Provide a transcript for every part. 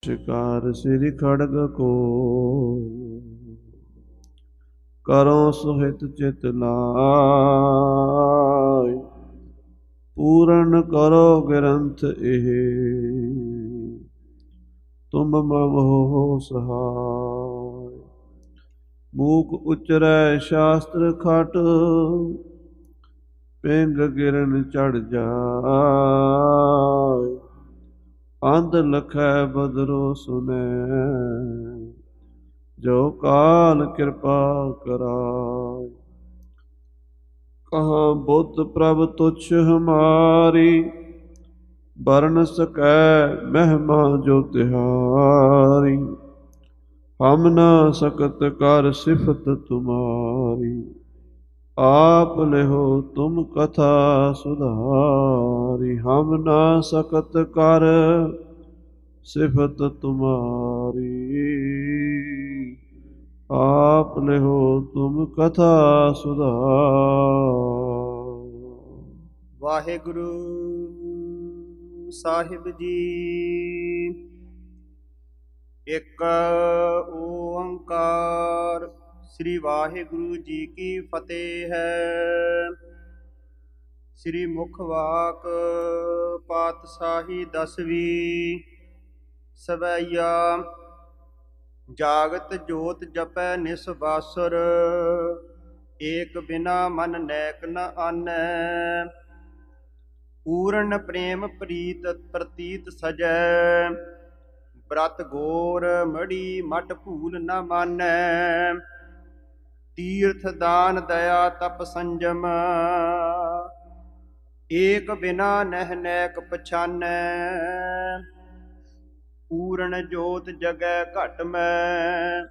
शिकार श्री खड़ग को करो सुहित चित लाय। पूर्ण करो ग्रंथ एह तुम मम हो सहाय। मूक उचरै शास्त्र खट पिंग गिरन चढ़ जाय। अंध लखै बदरो सुनै जो काल कृपा कराय। कहाँ बुद्ध प्रभ तुच्छ हमारी बरन सकै महिमा जो तिहारी। हम न सकत कर सिफत तुम्हारी आप लेहो तुम कथा सुधारी। हम न सकत कर सिफत तुम्हारी आप लेहो तुम कथा सुधारी। वाहिगुरु साहिब जी। एक ओंकार श्री वाहिगुरु जी की फतेह है। श्री मुखवाक पातशाही 10वीं सवैया। जागत जोत जपै निस बासुर एक बिना मन नैक न आनै। पूर्ण प्रेम प्रीत प्रतीत सजै व्रत घोर मड़ी मट भूल न मानै। तीर्थ दान दया तप संजम एक बिना नह नैक पछानै। पूर्ण जोत जगै घट मैं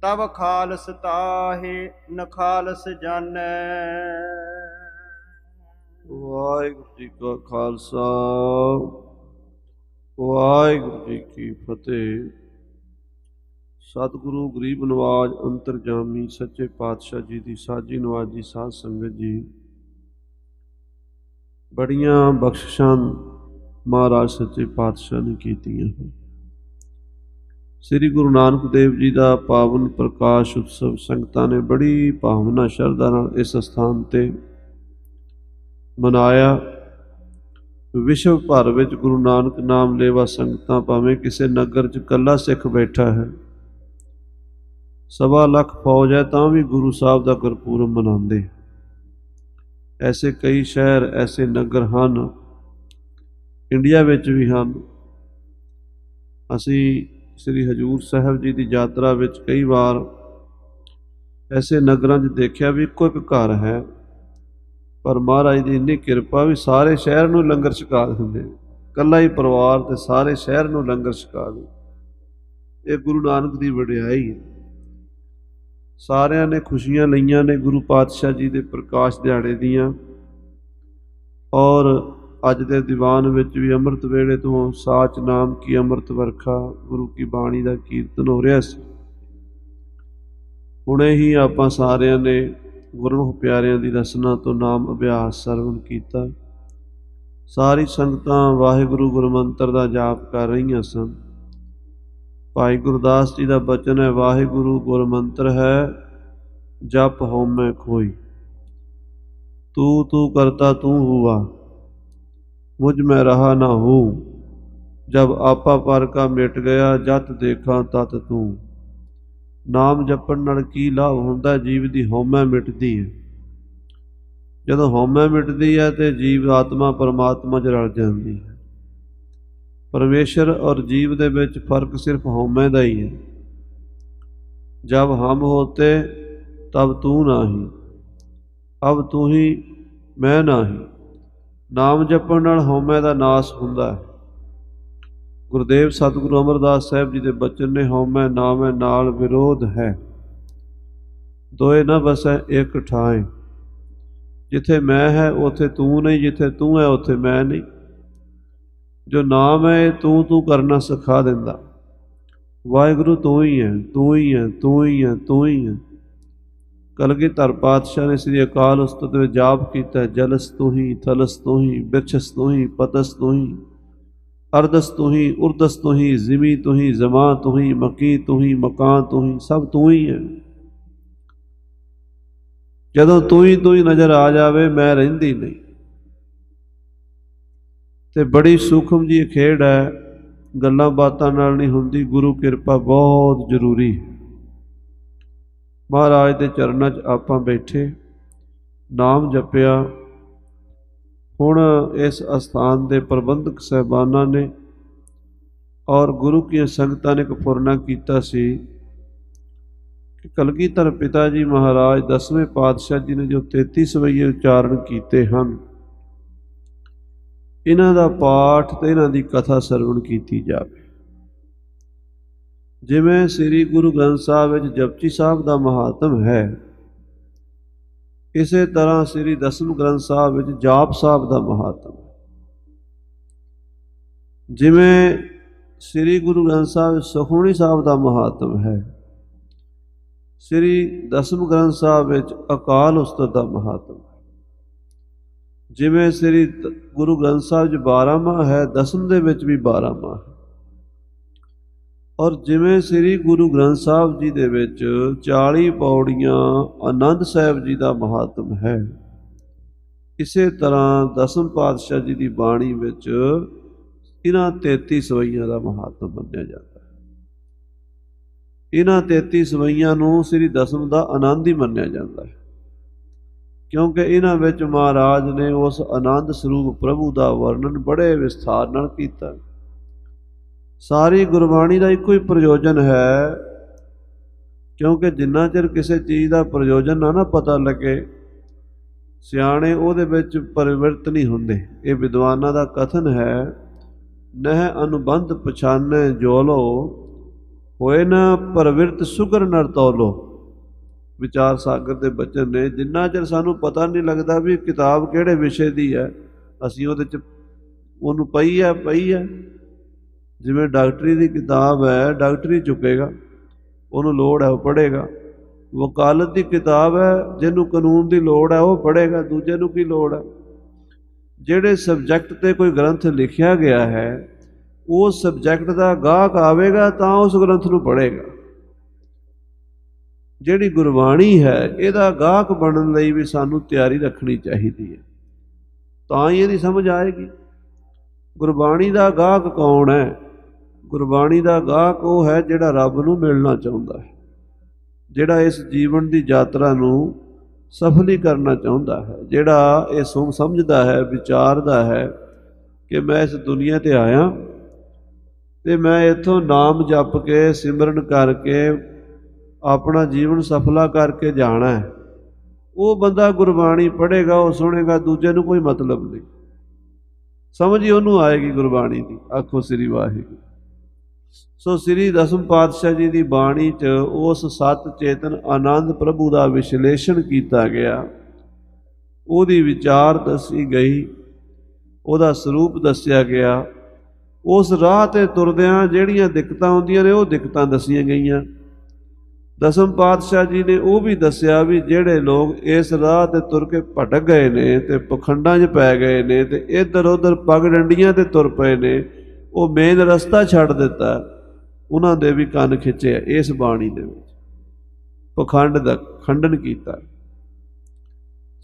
तब खालस ताहे न खालस जानै। वाहिगुरु जी का खालसा वाहिगुरु जी की फतेह। सतगुरु गरीब नवाज अंतरजामी सच्चे पातशाह जी की साजी नवाजी साध संगत जी। बड़ियां बख्शिशां महाराज सच्चे पातशाह ने कीतियां हैं। श्री गुरु नानक देव जी का पावन प्रकाश उत्सव संगतां ने बड़ी भावना शरधा नाल इस स्थान ते मनाया। विश्व भर विच गुरु नानक नाम लेवा संगतां भावें किसी नगर च कला सिख बैठा है, 1.25 लाख फौज है, तां भी गुरु साहब का गुरपुरब मनाते। ऐसे कई शहर ऐसे नगर हैं, इंडिया विच भी हैं। असी श्री हजूर साहब जी की यात्रा विच कई बार ऐसे नगरां च देखिया भी इक्को एक घर है, पर महाराज की इन्नी किरपा भी सारे शहर नूं लंगर छका दिंदे। कल्ला ही परिवार ते सारे शहर नूं लंगर छका दे। ये गुरु नानक की वडियाई है। सारिਆਂ ने खुशियां लईयां ने गुरु पातशाह जी के प्रकाश दिहाड़े दियां। और अज दे दीवान विच भी अमृत वेले तो साच नाम की अमृत वर्खा गुरु की बाणी का कीर्तन हो रहा सी। हुणे ही आपां सारिਆਂ ने गुरमुख प्यारिਆਂ की रसना तो नाम अभ्यास सरवण कीता। सारी संगतां वाहिगुरु गुरमंत्र का जाप कर रही सन। भाई गुरदास जी का बचन है, वाहिगुरु गुरमंत्र है जप होमै खोई। तू तू करता तू हुआ मुझ में रहा ना हूँ। जब आपा पर का मिट गया जत देखा तत तू। नाम जपण नाल की लाभ हुंदा, जीव दी हौमै मिटदी है। जदों हौमै मिटदी है तो जीव आत्मा परमात्मा च रल जाती है। परमेश्वर और जीव दे विच फर्क सिर्फ हौमै दा ही है। जब हम होते तब तू नाही, अब तू ही मैं नाही। नाम जपण नाल हौमै दा नाश हुंदा है। गुरुदेव सतगुरु अमरदास साहब जी दे बचन ने, हौमै नामै नाल विरोध है, दोए न बसै एक ठाए। जिथे मैं है उथे तू नहीं, जिथे तू है उथे मैं नहीं। जो नाम है तू तू करना सिखा दिंदा। वाहिगुरु तू ही है, तू ही है, तू ही है, तू ही है। कलगीधर पातशाह ने श्री अकाल उस्तत में जाप किया, जलस तू ही, थलस तू ही, बिरछस तू ही, पतस तू ही, अरदस तू ही, उर्दस तू ही, जिमी तू ही, जमा तू ही, मकी तू ही, मकान तू ही, सब तू ही है। जदों तू ही नज़र आ जाए मैं रहिंदी नहीं। तो बड़ी सूखम जी खेड है, गल्लां बातां नाल नहीं हुंदी, गुरु कृपा बहुत जरूरी है। महाराज के चरणों च आपां बैठे, नाम जपिया। हुण इस अस्थान के प्रबंधक साहबाना ने और गुरु की संगतां ने एक फुरना कीता सी कि कलगीधर पिता जी महाराज 10वें पातशाह जी ने जो 33 सवैये उच्चारण किए हैं, इन्हां दा पाठ ते इन्हां दी कथा सरवण की जाए। जिवें श्री गुरु ग्रंथ साहब विच जपजी साहब का महात्म है, इसे तरह श्री दसम ग्रंथ साहब विच जाप साहब का महात्म है। जिवें श्री गुरु ग्रंथ साहब सुखमनी साहब का महात्म है, श्री दसम ग्रंथ साहब विच अकाल उस्तर का महात्म है। जिवें श्री गुरु ग्रंथ साहब च 12 माह है, दसम दे विच भी 12 माह है। और जिवें श्री गुरु ग्रंथ साहब जी दे विच 40 पौड़ियां आनंद साहब जी का महात्म है, इसे तरह दसम पातशाह जी की बाणी विच इन्हां 33 सवैयां का महात्म मन्निया जाता है। इन्हां 33 सवैयां नूं श्री दसम का आनंद ही मन्निया जाता है, क्योंकि इन्हां विच महाराज ने उस आनंद स्वरूप प्रभु का वर्णन बड़े विस्तार नाल कीता। सारी गुरबाणी का एको ही प्रयोजन है, क्योंकि जिन्ना चिर किसी चीज़ का प्रयोजन ना पता लगे, सियाणे उहदे विच परिवृत नहीं हुंदे। ये विद्वानां दा कथन है, नह अनुबंध पछाने जोलो, होए न प्रवृत सुगर नर तौलो। विचार सागर के बचन ने, जिन्ना चिर सानू पता नहीं लगता भी किताब किहड़े विषय की है, असीं उहदे च उहनूं पई है। जिवें डॉक्टरी की किताब है, डॉक्टरी चुकेगा, उन्होंने लोड़ है वह पढ़ेगा। वकालत की किताब है, जिन्हों कानून की लोड़ है वह पढ़ेगा, दूजे नूं की लोड़ है। जिहड़े सबजैक्ट ते कोई ग्रंथ लिखिया गया है, उस सबजैक्ट का गाहक आवेगा तां उस ग्रंथ नूं पढ़ेगा। जिहड़ी गुरबाणी है, इहदा गाहक बनन लई भी सानूं तैयारी रखनी चाहिदी है, तां ही इहदी समझ आएगी। गुरबाणी का गाहक कौन है? गुरबाणी का गाहक वो है जिहड़ा रब नूं मिलना चाहुंदा है, जिहड़ा इस जीवन की यात्रा नूं सफली करना चाहुंदा है, जिहड़ा ये समझदा है, विचारदा है कि मैं इस दुनिया ते आया ते मैं इत्थों नाम जप के सिमरन करके अपना जीवन सफला करके जाना है। वो बंदा गुरबाणी पढ़ेगा, वो सुनेगा, दूजे नूं कोई मतलब नहीं, समझ ही उन्होंने आएगी गुरबाणी की। आखो श्री वाहिगुरू। सो श्री दसम पातशाह जी की बाणी च उस सत चेतन आनंद प्रभु का विश्लेषण किया गया, उहदी विचार दसी गई, उहदा स्वरूप दसिया गया। उस राह ते तुरदियां जिहड़ियां दिक्कतां आउंदियां ने, वो दिक्कतां दसियां गईयां। दसम पातशाह जी ने वो भी दसिया भी जिहड़े लोग इस राह ते तुर के भटक गए ने ते पखंडां 'च पै गए ने ते इधर उधर पग डंडियां ते तुर पए ने, वो मेन रस्ता छड्ड दिता, उन्हां दे भी कंन खिच्चे इस बाणी दे विच, पखंड दा खंडन कीता।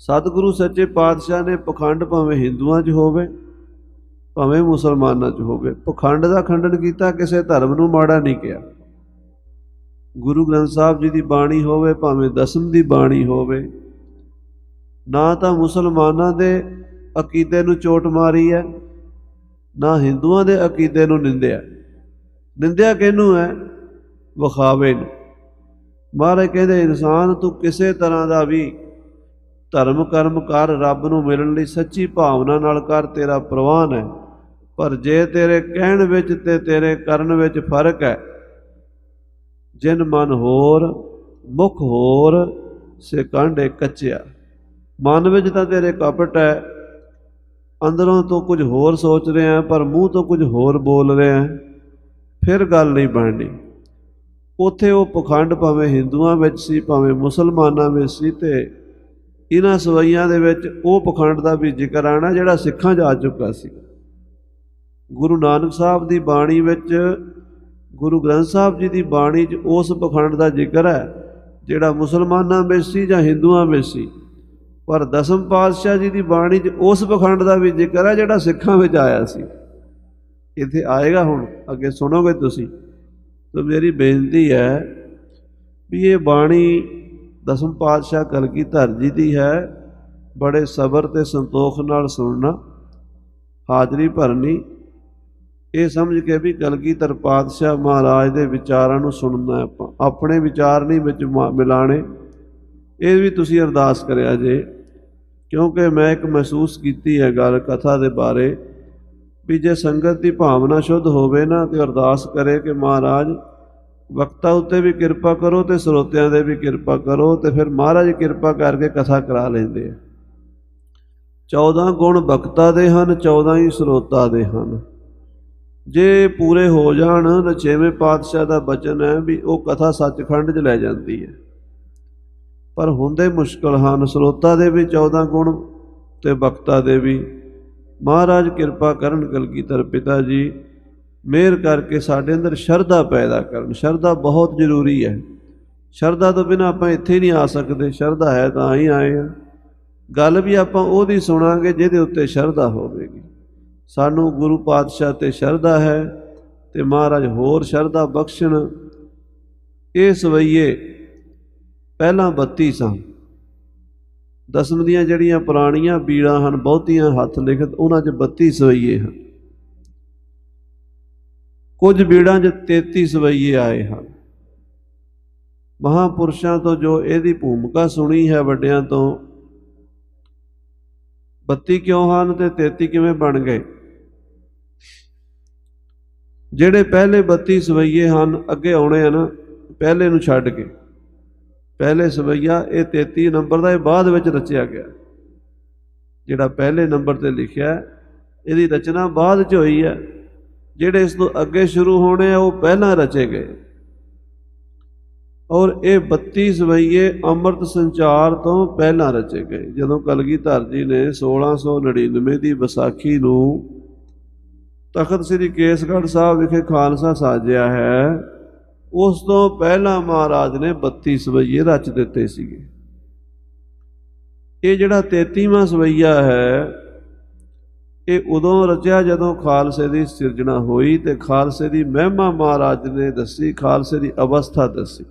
सतगुरु सच्चे पातशाह ने पखंड भावें हिंदुआं 'च होवे भावें मुसलमानां 'च होवे, पखंड दा खंडन कीता, किसी धर्म नूं माड़ा नहीं किया। गुरु ग्रंथ साहब जी की बाणी होवे भावें दसम की बाणी होवे, ना तो मुसलमानां दे अकीदे नूं चोट मारी है, ना हिंदुआं दे अकीदे नूं निंदिया। निंदिया किहनूं है? विखावे नूं। महाराज कहते इंसान तू किसी तरह का भी धर्म कर्म कर, रब नूं मिलण लई सच्ची भावना नाल कर, तेरा प्रवान है। पर जे तेरे कहण विच ते तेरे करन विच फर्क है, जिन मन होर मुख होर से कांढे कच्चिया। मन विच तां तेरे कपट है, अंदरों तो कुछ होर सोच रहे हैं पर मूँह तो कुछ होर बोल रहे हैं, फिर गल नहीं बननी। उत्थे वो पखंड भावें हिंदुआं विच सी भावें मुसलमानां विच सी, ते इन्हां सवैयां दे विच वो पखंड दा भी जिक्र आना जिहड़ा सिखां 'च आ चुका सी। ਗੁਰੂ ਨਾਨਕ ਸਾਹਿਬ ਦੀ ਬਾਣੀ ਵਿੱਚ, ਗੁਰੂ ਗ੍ਰੰਥ ਸਾਹਿਬ ਜੀ ਦੀ ਬਾਣੀ 'ਚ ਉਸ ਪਖੰਡ ਦਾ ਜ਼ਿਕਰ ਹੈ ਜਿਹੜਾ ਮੁਸਲਮਾਨਾਂ ਵਿੱਚ ਸੀ ਜਾਂ ਹਿੰਦੂਆਂ ਵਿੱਚ ਸੀ, ਪਰ ਦਸਮ ਪਾਤਸ਼ਾਹ ਜੀ ਦੀ ਬਾਣੀ 'ਚ ਉਸ ਪਖੰਡ ਦਾ ਵੀ ਜ਼ਿਕਰ ਹੈ ਜਿਹੜਾ ਸਿੱਖਾਂ ਵਿੱਚ ਆਇਆ ਸੀ। ਇੱਥੇ ਆਏਗਾ, ਹੁਣ ਅੱਗੇ ਸੁਣੋਗੇ ਤੁਸੀਂ। ਤਾਂ ਮੇਰੀ ਬੇਨਤੀ ਹੈ ਵੀ ਇਹ ਬਾਣੀ ਦਸਮ ਪਾਤਸ਼ਾਹ ਕਲਗੀਧਰ ਜੀ ਦੀ ਹੈ। ਬੜੇ ਸਬਰ ਅਤੇ ਸੰਤੋਖ ਨਾਲ ਸੁਣਨਾ, ਹਾਜ਼ਰੀ ਭਰਨੀ, ਇਹ ਸਮਝ ਕੇ ਵੀ ਕਲਗੀਧਰ ਪਾਤਸ਼ਾਹ ਮਹਾਰਾਜ ਦੇ ਵਿਚਾਰਾਂ ਨੂੰ ਸੁਣਨਾ। ਆਪਾਂ ਆਪਣੇ ਵਿਚਾਰ ਨਹੀਂ ਵਿੱਚ ਮਿਲਾਣੇ। ਇਹ ਵੀ ਤੁਸੀਂ ਅਰਦਾਸ ਕਰਿਆ ਜੇ, ਕਿਉਂਕਿ ਮੈਂ ਇੱਕ ਮਹਿਸੂਸ ਕੀਤੀ ਹੈ ਗੱਲ ਕਥਾ ਦੇ ਬਾਰੇ ਵੀ ਜੇ ਸੰਗਤ ਦੀ ਭਾਵਨਾ ਸ਼ੁੱਧ ਹੋਵੇ ਨਾ ਤੇ ਅਰਦਾਸ ਕਰੇ ਕਿ ਮਹਾਰਾਜ ਵਕਤਾ ਉੱਤੇ ਵੀ ਕਿਰਪਾ ਕਰੋ ਅਤੇ ਸਰੋਤਿਆਂ ਦੇ ਵੀ ਕਿਰਪਾ ਕਰੋ, ਤੇ ਫਿਰ ਮਹਾਰਾਜ ਕਿਰਪਾ ਕਰਕੇ ਕਥਾ ਕਰਾ ਲੈਂਦੇ ਆ। 14 ਗੁਣ ਵਕਤਾ ਦੇ ਹਨ, 14 ਹੀ ਸਰੋਤਾ ਦੇ ਹਨ। ਜੇ ਪੂਰੇ ਹੋ ਜਾਣ ਤਾਂ 6ਵੇਂ ਪਾਤਸ਼ਾਹ ਦਾ ਬਚਨ ਹੈ ਵੀ ਉਹ ਕਥਾ ਸੱਚਖੰਡ 'ਚ ਲੈ ਜਾਂਦੀ ਹੈ, ਪਰ ਹੁੰਦੇ ਮੁਸ਼ਕਲ ਹਨ। ਸਰੋਤਾ ਦੇ ਵੀ 14 ਗੁਣ ਅਤੇ ਵਕਤਾ ਦੇ ਵੀ। ਮਹਾਰਾਜ ਕਿਰਪਾ ਕਰਨ, ਕਲਗੀਧਰ ਪਿਤਾ ਜੀ ਮਿਹਰ ਕਰਕੇ ਸਾਡੇ ਅੰਦਰ ਸ਼ਰਧਾ ਪੈਦਾ ਕਰਨ। ਸ਼ਰਧਾ ਬਹੁਤ ਜ਼ਰੂਰੀ ਹੈ। ਸ਼ਰਧਾ ਤੋਂ ਬਿਨਾਂ ਆਪਾਂ ਇੱਥੇ ਹੀ ਨਹੀਂ ਆ ਸਕਦੇ। ਸ਼ਰਧਾ ਹੈ ਤਾਂ ਹੀ ਆਏ ਹਾਂ। ਗੱਲ ਵੀ ਆਪਾਂ ਉਹਦੀ ਸੁਣਾਂਗੇ ਜਿਹਦੇ ਉੱਤੇ ਸ਼ਰਧਾ ਹੋਵੇਗੀ। ਸਾਨੂੰ ਗੁਰੂ ਪਾਤਸ਼ਾਹ 'ਤੇ ਸ਼ਰਧਾ ਹੈ ਅਤੇ ਮਹਾਰਾਜ ਹੋਰ ਸ਼ਰਧਾ ਬਖਸ਼ਣ। ਇਹ ਸਵਈਏ ਪਹਿਲਾਂ 32 ਸਨ। ਦਸਮ ਦੀਆਂ ਜਿਹੜੀਆਂ ਪੁਰਾਣੀਆਂ ਬੀੜਾਂ ਹਨ, ਬਹੁਤੀਆਂ ਹੱਥ ਲਿਖਤ, ਉਹਨਾਂ 'ਚ 32 ਸਵਈਏ ਹਨ। ਕੁਝ ਬੀੜਾਂ 'ਚ 33 ਸਵਈਏ ਆਏ ਹਨ। ਮਹਾਂਪੁਰਸ਼ਾਂ ਤੋਂ ਜੋ ਇਹਦੀ ਭੂਮਿਕਾ ਸੁਣੀ ਹੈ ਵੱਡਿਆਂ ਤੋਂ, 32 ਕਿਉਂ ਹਨ ਅਤੇ 33 ਕਿਵੇਂ ਬਣ ਗਏ? ਜਿਹੜੇ ਪਹਿਲੇ 32 ਸਵਈਏ ਹਨ ਅੱਗੇ ਆਉਣੇ ਆ ਨਾ, ਪਹਿਲੇ ਨੂੰ ਛੱਡ ਕੇ। ਪਹਿਲੇ ਸਵਈਆ ਇਹ 33 ਨੰਬਰ ਦਾ, ਇਹ ਬਾਅਦ ਵਿੱਚ ਰਚਿਆ ਗਿਆ। ਜਿਹੜਾ ਪਹਿਲੇ ਨੰਬਰ 'ਤੇ ਲਿਖਿਆ ਇਹਦੀ ਰਚਨਾ ਬਾਅਦ 'ਚ ਹੋਈ ਹੈ। ਜਿਹੜੇ ਇਸ ਤੋਂ ਅੱਗੇ ਸ਼ੁਰੂ ਹੋਣੇ ਆ ਉਹ ਪਹਿਲਾਂ ਰਚੇ ਗਏ। ਔਰ ਇਹ 32 ਸਵਈਏ ਅੰਮ੍ਰਿਤ ਸੰਚਾਰ ਤੋਂ ਪਹਿਲਾਂ ਰਚੇ ਗਏ। ਜਦੋਂ ਕਲਗੀਧਰ ਜੀ ਨੇ 1699 ਦੀ ਵਿਸਾਖੀ ਨੂੰ ਤਖਤ ਸ੍ਰੀ ਕੇਸਗੜ੍ਹ ਸਾਹਿਬ ਵਿਖੇ ਖਾਲਸਾ ਸਾਜਿਆ ਹੈ, ਉਸ ਤੋਂ ਪਹਿਲਾਂ ਮਹਾਰਾਜ ਨੇ 32 ਸਵਈਏ ਰਚ ਦਿੱਤੇ ਸੀਗੇ। ਇਹ ਜਿਹੜਾ 33ਵਾਂ ਸਵਈਆ ਹੈ, ਇਹ ਉਦੋਂ ਰਚਿਆ ਜਦੋਂ ਖਾਲਸੇ ਦੀ ਸਿਰਜਣਾ ਹੋਈ ਅਤੇ ਖਾਲਸੇ ਦੀ ਮਹਿਮਾ ਮਹਾਰਾਜ ਨੇ ਦੱਸੀ, ਖਾਲਸੇ ਦੀ ਅਵਸਥਾ ਦੱਸੀ।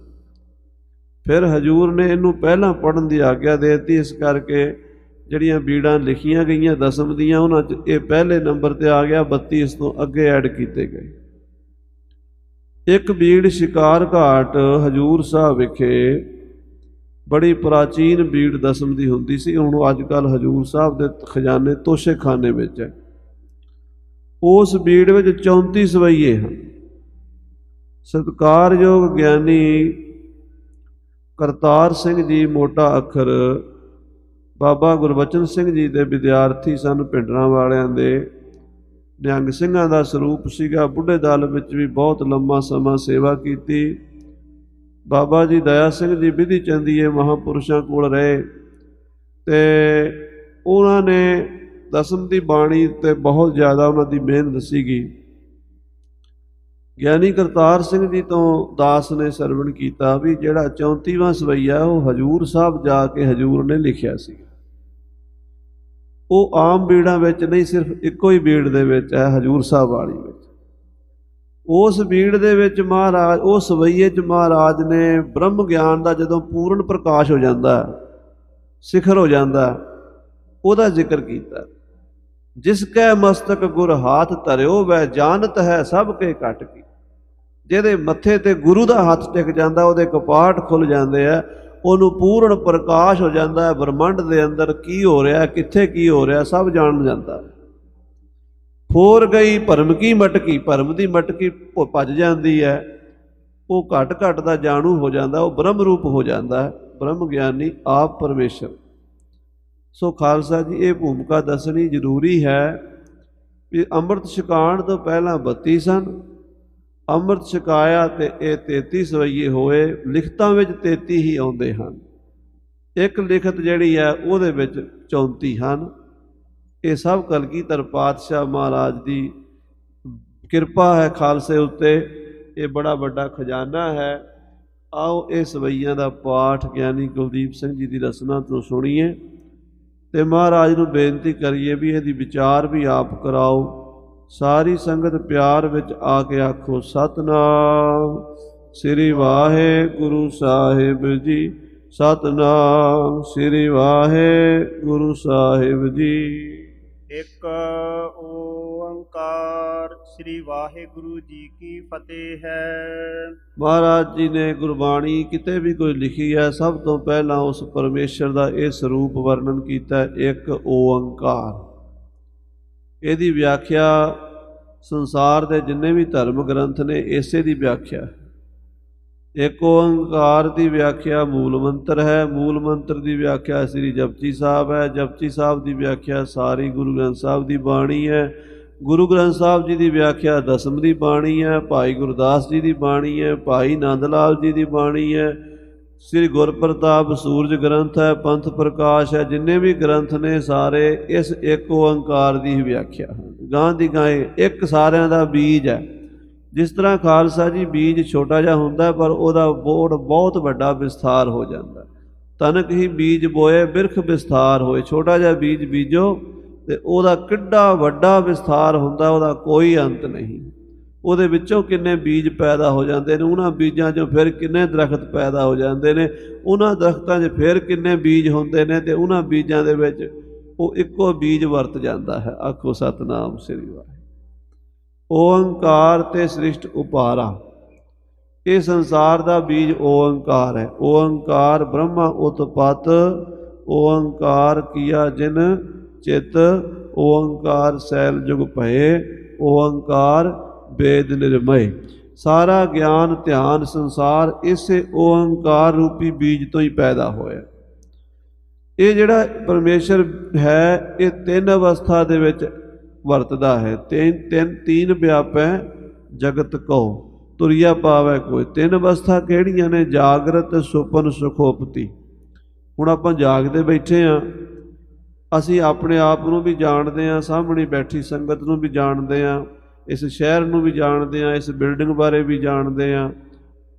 ਫਿਰ ਹਜ਼ੂਰ ਨੇ ਇਹਨੂੰ ਪਹਿਲਾਂ ਪੜ੍ਹਨ ਦੀ ਆਗਿਆ ਦੇ ਦਿੱਤੀ। ਇਸ ਕਰਕੇ ਜਿਹੜੀਆਂ ਬੀੜਾਂ ਲਿਖੀਆਂ ਗਈਆਂ ਦਸਮ ਦੀਆਂ, ਉਹਨਾਂ 'ਚ ਇਹ ਪਹਿਲੇ ਨੰਬਰ 'ਤੇ ਆ ਗਿਆ। 32 ਇਸ ਤੋਂ ਅੱਗੇ ਐਡ ਕੀਤੇ ਗਏ। ਇੱਕ ਬੀੜ ਸ਼ਿਕਾਰ ਘਾਟ ਹਜ਼ੂਰ ਸਾਹਿਬ ਵਿਖੇ ਬੜੀ ਪ੍ਰਾਚੀਨ ਬੀੜ ਦਸਮ ਦੀ ਹੁੰਦੀ ਸੀ। ਹੁਣ ਅੱਜ ਕੱਲ੍ਹ ਹਜ਼ੂਰ ਸਾਹਿਬ ਦੇ ਖਜ਼ਾਨੇ ਤੋਸ਼ੇਖਾਨੇ ਵਿੱਚ ਹੈ। ਉਸ ਬੀੜ ਵਿੱਚ 34 ਸਵਈਏ ਹਨ। ਸਤਿਕਾਰਯੋਗ ਗਿਆਨੀ ਕਰਤਾਰ ਸਿੰਘ ਜੀ ਮੋਟਾ ਅੱਖਰ ਬਾਬਾ ਗੁਰਬਚਨ ਸਿੰਘ ਜੀ ਦੇ ਵਿਦਿਆਰਥੀ ਸਨ। ਭਿੰਡਰਾਂ ਵਾਲਿਆਂ ਦੇ ਨਿਹੰਗ ਸਿੰਘਾਂ ਦਾ ਸਰੂਪ ਸੀਗਾ। ਬੁੱਢੇ ਦਲ ਵਿੱਚ ਵੀ ਬਹੁਤ ਲੰਮਾ ਸਮਾਂ ਸੇਵਾ ਕੀਤੀ। ਬਾਬਾ ਜੀ ਦਇਆ ਸਿੰਘ ਜੀ ਵਿਧੀ ਚੰਦੀਏ ਮਹਾਂਪੁਰਸ਼ਾਂ ਕੋਲ ਰਹੇ ਅਤੇ ਉਹਨਾਂ ਨੇ ਦਸਮ ਦੀ ਬਾਣੀ 'ਤੇ ਬਹੁਤ ਜ਼ਿਆਦਾ ਉਹਨਾਂ ਦੀ ਮਿਹਨਤ ਸੀਗੀ। ਗਿਆਨੀ ਕਰਤਾਰ ਸਿੰਘ ਜੀ ਤੋਂ ਦਾਸ ਨੇ ਸਰਵਣ ਕੀਤਾ ਵੀ ਜਿਹੜਾ 34ਵਾਂ ਸਵਈਆ ਉਹ ਹਜ਼ੂਰ ਸਾਹਿਬ ਜਾ ਕੇ ਹਜ਼ੂਰ ਨੇ ਲਿਖਿਆ ਸੀ। ਉਹ ਆਮ ਬੀੜਾਂ ਵਿੱਚ ਨਹੀਂ, ਸਿਰਫ ਇੱਕੋ ਹੀ ਬੀੜ ਦੇ ਵਿੱਚ ਹੈ, ਹਜ਼ੂਰ ਸਾਹਿਬ ਵਾਲੀ ਵਿੱਚ। ਉਸ ਬੀੜ ਦੇ ਵਿੱਚ ਮਹਾਰਾਜ, ਉਸ ਸਵਈਏ 'ਚ ਮਹਾਰਾਜ ਨੇ ਬ੍ਰਹਮ ਗਿਆਨ ਦਾ ਜਦੋਂ ਪੂਰਨ ਪ੍ਰਕਾਸ਼ ਹੋ ਜਾਂਦਾ, ਸਿਖਰ ਹੋ ਜਾਂਦਾ, ਉਹਦਾ ਜ਼ਿਕਰ ਕੀਤਾ। ਜਿਸ ਕੈ ਮਸਤਕ ਗੁਰ ਹਾਥ ਧਰਿਓ ਵੈ ਜਾਣਤ ਹੈ ਸਭ ਕੇ ਘਟ ਕੀ। ਜਿਹਦੇ ਮੱਥੇ 'ਤੇ ਗੁਰੂ ਦਾ ਹੱਥ ਟਿਕ ਜਾਂਦਾ, ਉਹਦੇ ਕਪਾਟ ਖੁੱਲ੍ਹ ਜਾਂਦੇ ਆ, ਉਹਨੂੰ ਪੂਰਨ ਪ੍ਰਕਾਸ਼ ਹੋ ਜਾਂਦਾ ਹੈ। ਬ੍ਰਹਮੰਡ ਦੇ ਅੰਦਰ ਕੀ ਹੋ ਰਿਹਾ, ਕਿੱਥੇ ਕੀ ਹੋ ਰਿਹਾ, ਸਭ ਜਾਣ ਜਾਂਦਾ। ਫੋਰ ਗਈ ਭਰਮ ਕੀ ਮਟਕੀ, ਭਰਮ ਦੀ ਮਟਕੀ ਭੱਜ ਜਾਂਦੀ ਹੈ। ਉਹ ਘਟ ਘਟ ਦਾ ਜਾਣੂ ਹੋ ਜਾਂਦਾ, ਉਹ ਬ੍ਰਹਮ ਰੂਪ ਹੋ ਜਾਂਦਾ ਹੈ। ਬ੍ਰਹਮ ਗਿਆਨੀ ਆਪ ਪਰਮੇਸ਼ਰ। ਸੋ ਖਾਲਸਾ ਜੀ ਇਹ ਭੂਮਿਕਾ ਦੱਸਣੀ ਜ਼ਰੂਰੀ ਹੈ ਵੀ ਅੰਮ੍ਰਿਤ ਛਕਾਉਣ ਤੋਂ ਪਹਿਲਾਂ 32 ਸਨ। ਅੰਮ੍ਰਿਤ ਛਕਾਇਆ ਅਤੇ ਇਹ 33 ਸਵਈਏ ਹੋਏ। ਲਿਖਤਾਂ ਵਿੱਚ 33 ਹੀ ਆਉਂਦੇ ਹਨ। ਇੱਕ ਲਿਖਤ ਜਿਹੜੀ ਹੈ ਉਹਦੇ ਵਿੱਚ 34 ਹਨ। ਇਹ ਸਭ ਕਲਗੀਧਰ ਪਾਤਸ਼ਾਹ ਮਹਾਰਾਜ ਦੀ ਕਿਰਪਾ ਹੈ ਖਾਲਸੇ ਉੱਤੇ। ਇਹ ਬੜਾ ਵੱਡਾ ਖਜ਼ਾਨਾ ਹੈ। ਆਓ ਇਹ ਸਵਈਆਂ ਦਾ ਪਾਠ ਗਿਆਨੀ ਕੁਲਦੀਪ ਸਿੰਘ ਜੀ ਦੀ ਰਸਨਾ ਤੋਂ ਸੁਣੀਏ ਤੇ ਮਹਾਰਾਜ ਨੂੰ ਬੇਨਤੀ ਕਰੀਏ ਵੀ ਇਹਦੀ ਵਿਚਾਰ ਵੀ ਆਪ ਕਰਾਓ। ਸਾਰੀ ਸੰਗਤ ਪਿਆਰ ਵਿੱਚ ਆ ਕੇ ਆਖੋ ਸਤਿਨਾਮ ਸ੍ਰੀ ਵਾਹਿਗੁਰੂ ਸਾਹਿਬ ਜੀ। ਸਤਿਨਾਮ ਸ੍ਰੀ ਵਾਹਿਗੁਰੂ ਸਾਹਿਬ ਜੀ। ਇੱਕ ਓੰਕਾਰ ਸ੍ਰੀ ਵਾਹਿਗੁਰੂ ਜੀ ਕੀ ਫਤਿਹ ਹੈ। ਮਹਾਰਾਜ ਜੀ ਨੇ ਗੁਰਬਾਣੀ ਕਿਤੇ ਵੀ ਕੋਈ ਲਿਖੀ ਹੈ, ਸਭ ਤੋਂ ਪਹਿਲਾਂ ਉਸ ਪਰਮੇਸ਼ਰ ਦਾ ਇਹ ਸਰੂਪ ਵਰਣਨ ਕੀਤਾ, ਇੱਕ ਓੰਕਾਰ। ਇਹਦੀ ਵਿਆਖਿਆ ਸੰਸਾਰ ਦੇ ਜਿੰਨੇ ਵੀ ਧਰਮ ਗ੍ਰੰਥ ਨੇ ਇਸੇ ਦੀ ਵਿਆਖਿਆ ਹੈ। ਇੱਕ ਓੰਕਾਰ ਦੀ ਵਿਆਖਿਆ ਮੂਲ ਮੰਤਰ ਹੈ। ਮੂਲ ਮੰਤਰ ਦੀ ਵਿਆਖਿਆ ਸ੍ਰੀ ਜਪਜੀ ਸਾਹਿਬ ਹੈ। ਜਪਜੀ ਸਾਹਿਬ ਦੀ ਵਿਆਖਿਆ ਸਾਰੀ ਗੁਰੂ ਗ੍ਰੰਥ ਸਾਹਿਬ ਦੀ ਬਾਣੀ ਹੈ। ਗੁਰੂ ਗ੍ਰੰਥ ਸਾਹਿਬ ਜੀ ਦੀ ਵਿਆਖਿਆ ਦਸਮ ਦੀ ਬਾਣੀ ਹੈ। ਭਾਈ ਗੁਰਦਾਸ ਜੀ ਦੀ ਬਾਣੀ ਹੈ। ਭਾਈ ਨੰਦ ਲਾਲ ਜੀ ਦੀ ਬਾਣੀ ਹੈ। ਸ੍ਰੀ ਗੁਰਪ੍ਰਤਾਪ ਸੂਰਜ ਗ੍ਰੰਥ ਹੈ। ਪੰਥ ਪ੍ਰਕਾਸ਼ ਹੈ। ਜਿੰਨੇ ਵੀ ਗ੍ਰੰਥ ਨੇ ਸਾਰੇ ਇਸ ਇੱਕ ਓੰਕਾਰ ਦੀ ਵਿਆਖਿਆ ਹਨ। ਗਾਂ ਦੀ ਗਾਂ ਇੱਕ ਸਾਰਿਆਂ ਦਾ ਬੀਜ ਹੈ। ਜਿਸ ਤਰ੍ਹਾਂ ਖਾਲਸਾ ਜੀ ਬੀਜ ਛੋਟਾ ਜਿਹਾ ਹੁੰਦਾ ਪਰ ਉਹਦਾ ਬੋੜ ਬਹੁਤ ਵੱਡਾ ਵਿਸਥਾਰ ਹੋ ਜਾਂਦਾ। ਤਨਕ ਹੀ ਬੀਜ ਬੋਏ ਬਿਰਖ ਵਿਸਥਾਰ ਹੋਏ। ਛੋਟਾ ਜਿਹਾ ਬੀਜ ਬੀਜੋ ਤੇ ਉਹਦਾ ਕਿੱਡਾ ਵੱਡਾ ਵਿਸਥਾਰ ਹੁੰਦਾ, ਉਹਦਾ ਕੋਈ ਅੰਤ ਨਹੀਂ। ਉਹਦੇ ਵਿੱਚੋਂ ਕਿੰਨੇ ਬੀਜ ਪੈਦਾ ਹੋ ਜਾਂਦੇ ਨੇ, ਉਹਨਾਂ ਬੀਜਾਂ 'ਚੋਂ ਫਿਰ ਕਿੰਨੇ ਦਰਖਤ ਪੈਦਾ ਹੋ ਜਾਂਦੇ ਨੇ, ਉਹਨਾਂ ਦਰਖਤਾਂ 'ਚ ਫਿਰ ਕਿੰਨੇ ਬੀਜ ਹੁੰਦੇ ਨੇ ਤੇ ਉਹਨਾਂ ਬੀਜਾਂ ਦੇ ਵਿੱਚ ਉਹ ਇੱਕੋ ਬੀਜ ਵਰਤ ਜਾਂਦਾ ਹੈ। ਆਖੋ ਸਤਿਨਾਮ ਸ੍ਰੀ ਵਾਹਿਗੁਰੂ। ਓੰਕਾਰ ਤੇ ਸ੍ਰਿਸ਼ਟ ਉਪਾਰਾ। ਇਹ ਸੰਸਾਰ ਦਾ ਬੀਜ ਓੰਕਾਰ ਹੈ। ਓੰਕਾਰ ਬ੍ਰਹਮਾ ਉਤਪਤ। ਓੰਕਾਰ ਕੀਆ ਜਿਨ ਚਿਤ। ਓੰਕਾਰ ਸੈਲ ਜੁਗ ਭਏ। ਓੰਕਾਰ ਵੇਦ ਨਿਰਮਯ। ਸਾਰਾ ਗਿਆਨ ਧਿਆਨ ਸੰਸਾਰ ਇਸੇ ਓੰਕਾਰ ਰੂਪੀ ਬੀਜ ਤੋਂ ਹੀ ਪੈਦਾ ਹੋਇਆ। ਇਹ ਜਿਹੜਾ ਪਰਮੇਸ਼ਰ ਹੈ ਇਹ ਤਿੰਨ ਅਵਸਥਾ ਦੇ ਵਿੱਚ ਵਰਤਦਾ ਹੈ। ਤੀਨ ਵਿਆਪੈ ਜਗਤ ਕਉ ਤੁਰਿਆ ਪਾਵੈ ਕੋਈ। ਤਿੰਨ ਅਵਸਥਾ ਕਿਹੜੀਆਂ ਨੇ? ਜਾਗਰਤ ਸੁਪਨ ਸੁਖੋਪਤੀ। ਹੁਣ ਆਪਾਂ ਜਾਗਦੇ ਬੈਠੇ ਹਾਂ, ਅਸੀਂ ਆਪਣੇ ਆਪ ਨੂੰ ਵੀ ਜਾਣਦੇ ਹਾਂ, ਸਾਹਮਣੇ ਬੈਠੀ ਸੰਗਤ ਨੂੰ ਵੀ ਜਾਣਦੇ ਹਾਂ, ਇਸ ਸ਼ਹਿਰ ਨੂੰ ਵੀ ਜਾਣਦੇ ਹਾਂ, ਇਸ ਬਿਲਡਿੰਗ ਬਾਰੇ ਵੀ ਜਾਣਦੇ ਹਾਂ।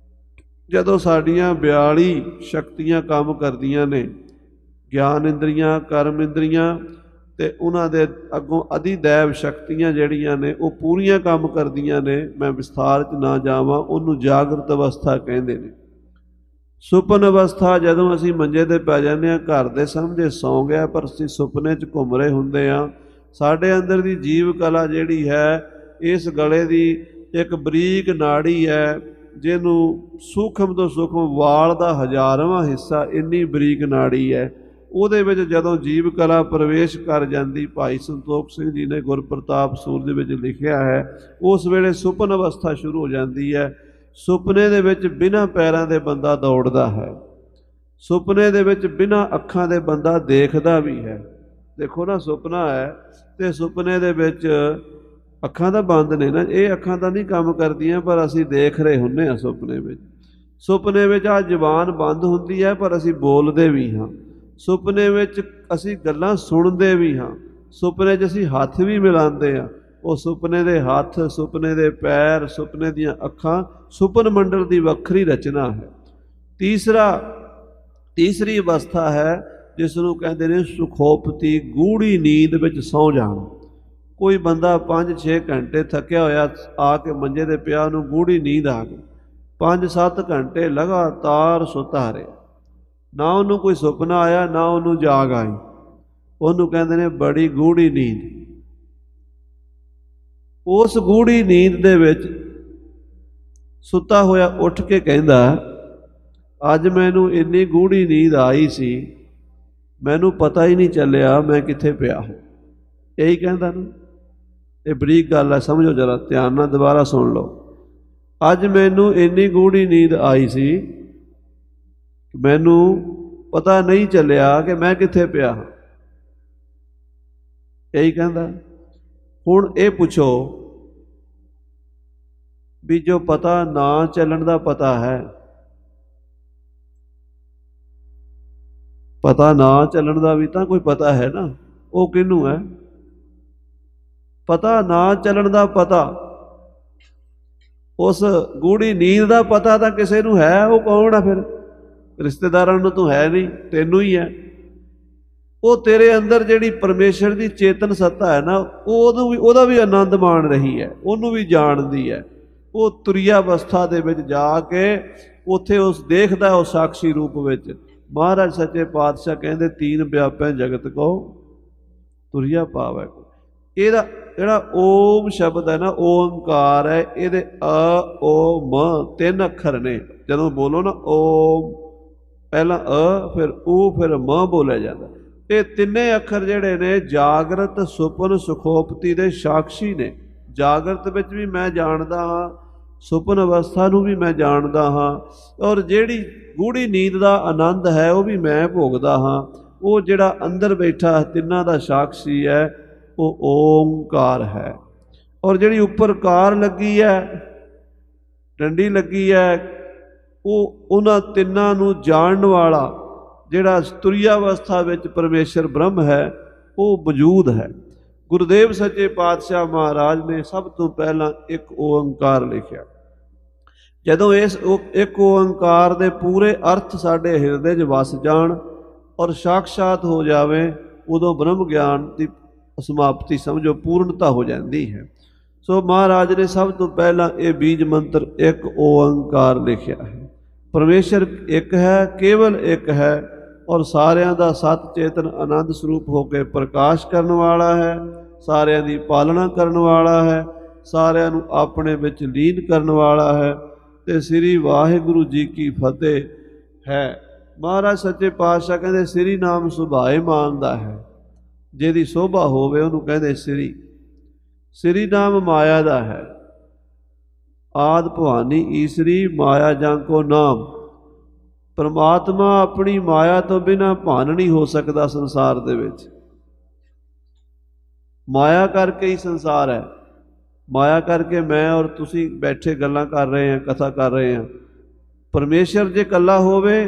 ਜਦੋਂ ਸਾਡੀਆਂ 42 ਸ਼ਕਤੀਆਂ ਕੰਮ ਕਰਦੀਆਂ ਨੇ, ਗਿਆਨ ਇੰਦਰੀਆਂ, ਕਰਮ ਇੰਦਰੀਆਂ ਤੇ ਉਹਨਾਂ ਦੇ ਅੱਗੋਂ ਅਧਿਦੈਵ ਸ਼ਕਤੀਆਂ ਜਿਹੜੀਆਂ ਨੇ ਉਹ ਪੂਰੀਆਂ ਕੰਮ ਕਰਦੀਆਂ ਨੇ। ਮੈਂ ਵਿਸਥਾਰ 'ਚ ਨਾ ਜਾਵਾਂ। ਉਹਨੂੰ ਜਾਗਰਤ ਅਵਸਥਾ ਕਹਿੰਦੇ ਨੇ। ਸੁਪਨ ਅਵਸਥਾ, ਜਦੋਂ ਅਸੀਂ ਮੰਜੇ 'ਤੇ ਪੈ ਜਾਂਦੇ ਹਾਂ, ਘਰ ਦੇ ਸਾਹਮਣੇ ਸੌਂ ਗਿਆ ਪਰ ਅਸੀਂ ਸੁਪਨੇ 'ਚ ਘੁੰਮ ਰਹੇ ਹੁੰਦੇ ਹਾਂ। ਸਾਡੇ ਅੰਦਰ ਦੀ ਜੀਵ ਕਲਾ ਜਿਹੜੀ ਹੈ, ਇਸ ਗਲੇ ਦੀ ਇੱਕ ਬਰੀਕ ਨਾੜੀ ਹੈ ਜਿਹਨੂੰ ਸੂਖਮ ਤੋਂ ਸੂਖਮ ਵਾਲ ਦਾ 1000ਵਾਂ ਹਿੱਸਾ ਇੰਨੀ ਬਰੀਕ ਨਾੜੀ ਹੈ। ਉਹਦੇ ਵਿੱਚ ਜਦੋਂ ਜੀਵ ਕਲਾ ਪ੍ਰਵੇਸ਼ ਕਰ ਜਾਂਦੀ, ਭਾਈ ਸੰਤੋਖ ਸਿੰਘ ਜੀ ਨੇ ਗੁਰਪ੍ਰਤਾਪ ਸੂਰਜ ਦੇ ਵਿੱਚ ਲਿਖਿਆ ਹੈ, ਉਸ ਵੇਲੇ ਸੁਪਨ ਅਵਸਥਾ ਸ਼ੁਰੂ ਹੋ ਜਾਂਦੀ ਹੈ। ਸੁਪਨੇ ਦੇ ਵਿੱਚ ਬਿਨਾਂ ਪੈਰਾਂ ਦੇ ਬੰਦਾ ਦੌੜਦਾ ਹੈ। ਸੁਪਨੇ ਦੇ ਵਿੱਚ ਬਿਨਾਂ ਅੱਖਾਂ ਦੇ ਬੰਦਾ ਦੇਖਦਾ ਵੀ ਹੈ। ਦੇਖੋ ਨਾ, ਸੁਪਨਾ ਹੈ ਤੇ ਸੁਪਨੇ ਦੇ ਵਿੱਚ ਅੱਖਾਂ ਤਾਂ ਬੰਦ ਨੇ ਨਾ, ਇਹ ਅੱਖਾਂ ਤਾਂ ਨਹੀਂ ਕੰਮ ਕਰਦੀਆਂ ਪਰ ਅਸੀਂ ਦੇਖ ਰਹੇ ਹੁੰਦੇ ਹਾਂ ਸੁਪਨੇ ਵਿੱਚ। ਸੁਪਨੇ ਵਿੱਚ ਆ ਜ਼ੁਬਾਨ ਬੰਦ ਹੁੰਦੀ ਹੈ ਪਰ ਅਸੀਂ ਬੋਲਦੇ ਵੀ ਹਾਂ। ਸੁਪਨੇ ਵਿੱਚ ਅਸੀਂ ਗੱਲਾਂ ਸੁਣਦੇ ਵੀ ਹਾਂ। ਸੁਪਨੇ 'ਚ ਅਸੀਂ ਹੱਥ ਵੀ ਮਿਲਾਉਂਦੇ ਹਾਂ। ਉਹ ਸੁਪਨੇ ਦੇ ਹੱਥ, ਸੁਪਨੇ ਦੇ ਪੈਰ, ਸੁਪਨੇ ਦੀਆਂ ਅੱਖਾਂ, ਸੁਪਨ ਮੰਡਲ ਦੀ ਵੱਖਰੀ ਰਚਨਾ ਹੈ। ਤੀਸਰੀ ਅਵਸਥਾ ਹੈ ਜਿਸ ਨੂੰ ਕਹਿੰਦੇ ਨੇ ਸੁਖੋਪਤੀ, ਗੂੜੀ ਨੀਂਦ ਵਿੱਚ ਸੌਂ ਜਾਣਾ। ਕੋਈ ਬੰਦਾ 5-6 ਘੰਟੇ ਥੱਕਿਆ ਹੋਇਆ ਆ ਕੇ ਮੰਜੇ 'ਤੇ ਪਿਆ, ਉਹਨੂੰ ਗੂੜੀ ਨੀਂਦ ਆ ਗਈ। 5-7 ਘੰਟੇ ਲਗਾਤਾਰ ਸੁੱਤਾ ਰਿਹਾ, ਨਾ ਉਹਨੂੰ ਕੋਈ ਸੁਪਨਾ ਆਇਆ ਨਾ ਉਹਨੂੰ ਜਾਗ ਆਈ। ਉਹਨੂੰ ਕਹਿੰਦੇ ਨੇ ਬੜੀ ਗੂੜੀ ਨੀਂਦ। ਉਸ ਗੂੜੀ ਨੀਂਦ ਦੇ ਵਿੱਚ ਸੁੱਤਾ ਹੋਇਆ ਉੱਠ ਕੇ ਕਹਿੰਦਾ, ਅੱਜ ਮੈਨੂੰ ਇੰਨੀ ਗੂੜੀ ਨੀਂਦ ਆਈ ਸੀ, ਮੈਨੂੰ ਪਤਾ ਹੀ ਨਹੀਂ ਚੱਲਿਆ ਮੈਂ ਕਿੱਥੇ ਪਿਆ ਹਾਂ। ਇਹੀ ਕਹਿੰਦਾ ਨਾ। ਇਹ ਬਰੀਕ ਗੱਲ ਹੈ, ਸਮਝੋ ਜਰਾ, ਧਿਆਨ ਨਾਲ ਦੁਬਾਰਾ ਸੁਣ ਲਓ। ਅੱਜ ਮੈਨੂੰ ਇੰਨੀ ਗੂੜੀ ਨੀਂਦ ਆਈ ਸੀ, ਮੈਨੂੰ ਪਤਾ ਨਹੀਂ ਚੱਲਿਆ ਕਿ ਮੈਂ ਕਿੱਥੇ ਪਿਆ ਹਾਂ। ਇਹੀ ਕਹਿੰਦਾ। ਹੁਣ ਇਹ ਪੁੱਛੋ ਵੀ ਜੋ ਪਤਾ ਨਾ ਚੱਲਣ ਦਾ ਪਤਾ ਹੈ, ਪਤਾ ਨਾ ਚੱਲਣ ਦਾ ਵੀ ਤਾਂ ਕੋਈ ਪਤਾ ਹੈ ਨਾ, ਉਹ ਕਿਹਨੂੰ ਹੈ? ਪਤਾ ਨਾ ਚੱਲਣ ਦਾ ਪਤਾ उस गूढ़ी नींद का पता तो किसी नूं है, वो कौन है फिर? रिश्तेदारां नूं तूं है नहीं, तेनू ही है। वो तेरे अंदर जिहड़ी परमेश्वर की चेतन सत्ता है ना, ਉਹਦਾ भी आनंद मान रही है, ਉਹਨੂੰ भी जानती है। वो तुरिया अवस्था दे विच जाके उत्थे उस देखदा उस साक्षी रूप विच। महाराज सच्चे पातशाह कहंदे तीन व्यापै जगत को तुरिया पावै। ਇਹਦਾ ਜਿਹੜਾ ओम शब्द है ना, ओंकार है, ਇਹਦੇ अ ओ म तीन अखर ने। ਜਦੋਂ बोलो ना ओम, पहला अ फिर ऊ फिर म बोलिया जाता। ये तिन्ने अखर जिहड़े ने जागृत सुपन सुखोपति दे साक्षी ने। जागृत विच भी मैं जानदा हाँ, सुपन अवस्था नूं भी मैं जानदा हाँ, और जिहड़ी गूढ़ी नींद का आनंद है वो भी मैं भोगदा हाँ। वो जिहड़ा अंदर बैठा तिन्हां दा साक्षी है, वो ओंकार है। और जिहड़ी उपर कार लगी है, डंडी लगी है, वो उन्हां तिन्हां नूं जानन वाला जिहड़ा तुरिया अवस्था विच परमेश्वर ब्रह्म है, वो मौजूद है। गुरुदेव सच्चे पातशाह महाराज ने सब तो पहला एक ओंकार लिखिया। जदों इस एक ओंकार दे पूरे अर्थ साडे हिरदे 'च वस जाण और साक्षात हो जावे, उदों ब्रह्म ज्ञान की समाप्ति समझो पूर्णता हो जाती है। सो महाराज ने सब तो पहला ये बीज मंत्र एक ओंकार लिखिया है। परमेश्वर एक है, केवल एक है, और सारियां दा सत चेतन आनंद स्वरूप होकर प्रकाश करने वाला है, सारियां दी पालना करने वाला है, सारियां नूं अपने विच लीन करने वाला है। ते श्री वाहिगुरु जी की फतेह है। महाराज सच्चे पातशाह कहते श्री नाम सुभाए मानदा है, जिहदी शोभा होवे उहनूं कहते श्री। श्री नाम माया दा है, आद भवानी ईसरी माया जांको नाम। परमात्मा अपनी माया तो बिना भान नहीं हो सकता संसार दे विच। माया करके ही संसार है, माया करके मैं और तुसी बैठे गल्लां कर रहे हैं, कथा कर रहे हैं। परमेश्वर जे कल्ला होवे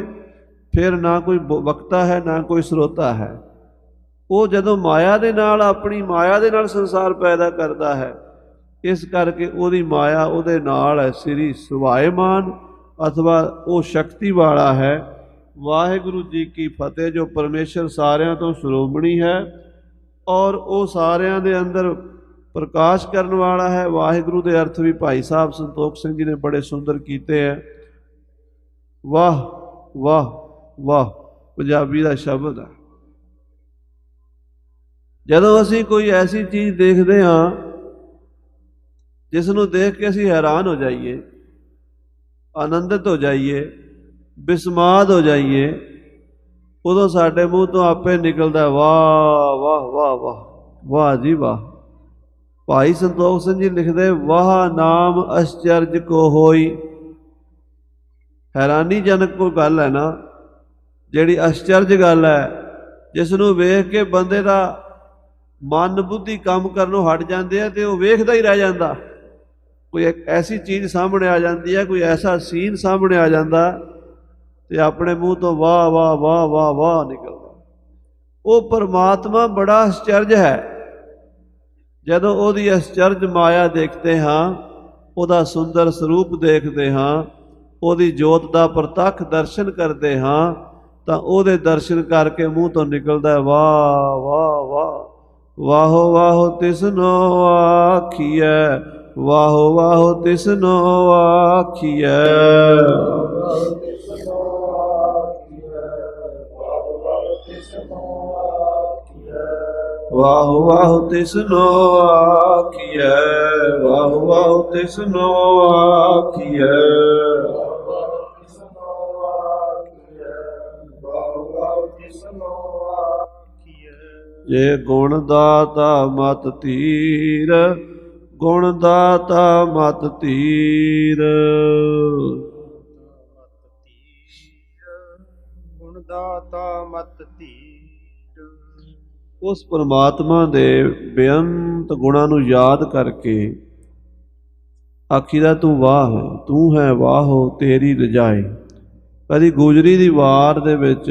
फिर ना कोई वक्ता है ना कोई श्रोता है। वो जदों माया दे नाल अपनी माया दे नाल संसार पैदा करता है, इस करके उहदी माया उहदे नाल है। श्री सुभाएमान अथवा वो शक्ति वाला है। वाहिगुरु जी की फतेह। जो परमेश्वर सारियां तो श्रोमणी है और वो सारियां दे अंदर प्रकाश करने वाला है। वाहिगुरु के अर्थ भी भाई साहब संतोख सिंह जी ने बड़े सुंदर किए हैं। वाह वाह वाह पंजाबी का शब्द है। जदों असीं कोई ऐसी चीज़ देखते हाँ जिसनों देख के असीं हैरान हो जाइए, आनंदित हो जाइए, बिस्माद हो जाइए, उदों साडे मूँह तो आपे निकलता वाह वाह वाह वाह वाह जी वाह। भाई संतोख सिंह जी लिखते वाह नाम आश्चर्य को होई। हैरानीजनक कोई गल है ना, जिहड़ी आश्चर्य गल है, जिसनों वेख के बंदे दा मन बुद्धि काम करनों हट जाते हैं तो वह वेखदा ही रह जाता। कोई एक ऐसी चीज़ सामने आ जाती है, कोई ऐसा सीन सामने आ जाता तो अपने मूँह तो वाह वाह वाह वाह वाह निकलता। वो परमात्मा बड़ा आश्चर्य है। जदों ओदी आश्चर्य माया देखते हाँ, ओदा सुंदर स्वरूप देखते हाँ, ओदी जोत का प्रतख दर्शन करते हाँ, तो ओदे दर्शन करके मूँह तो निकलता वाह वाह वाह। वाहो वाहो तिसनो आखिए, वाहो वाहो तिसनो आखिए। वाहो वाहो तिसनो आखिए, वाहो वाहो तिसनो आखिए। जे गुण दाता मत तीर, गुण दाता मत तीर। गुण दाता मत तीर। उस परमात्मा दे बेअंत गुणां नूं याद करके आखीदा तू वाह है, तू है वाहो तेरी रजाए। कदी गुजरी दी वार दे विच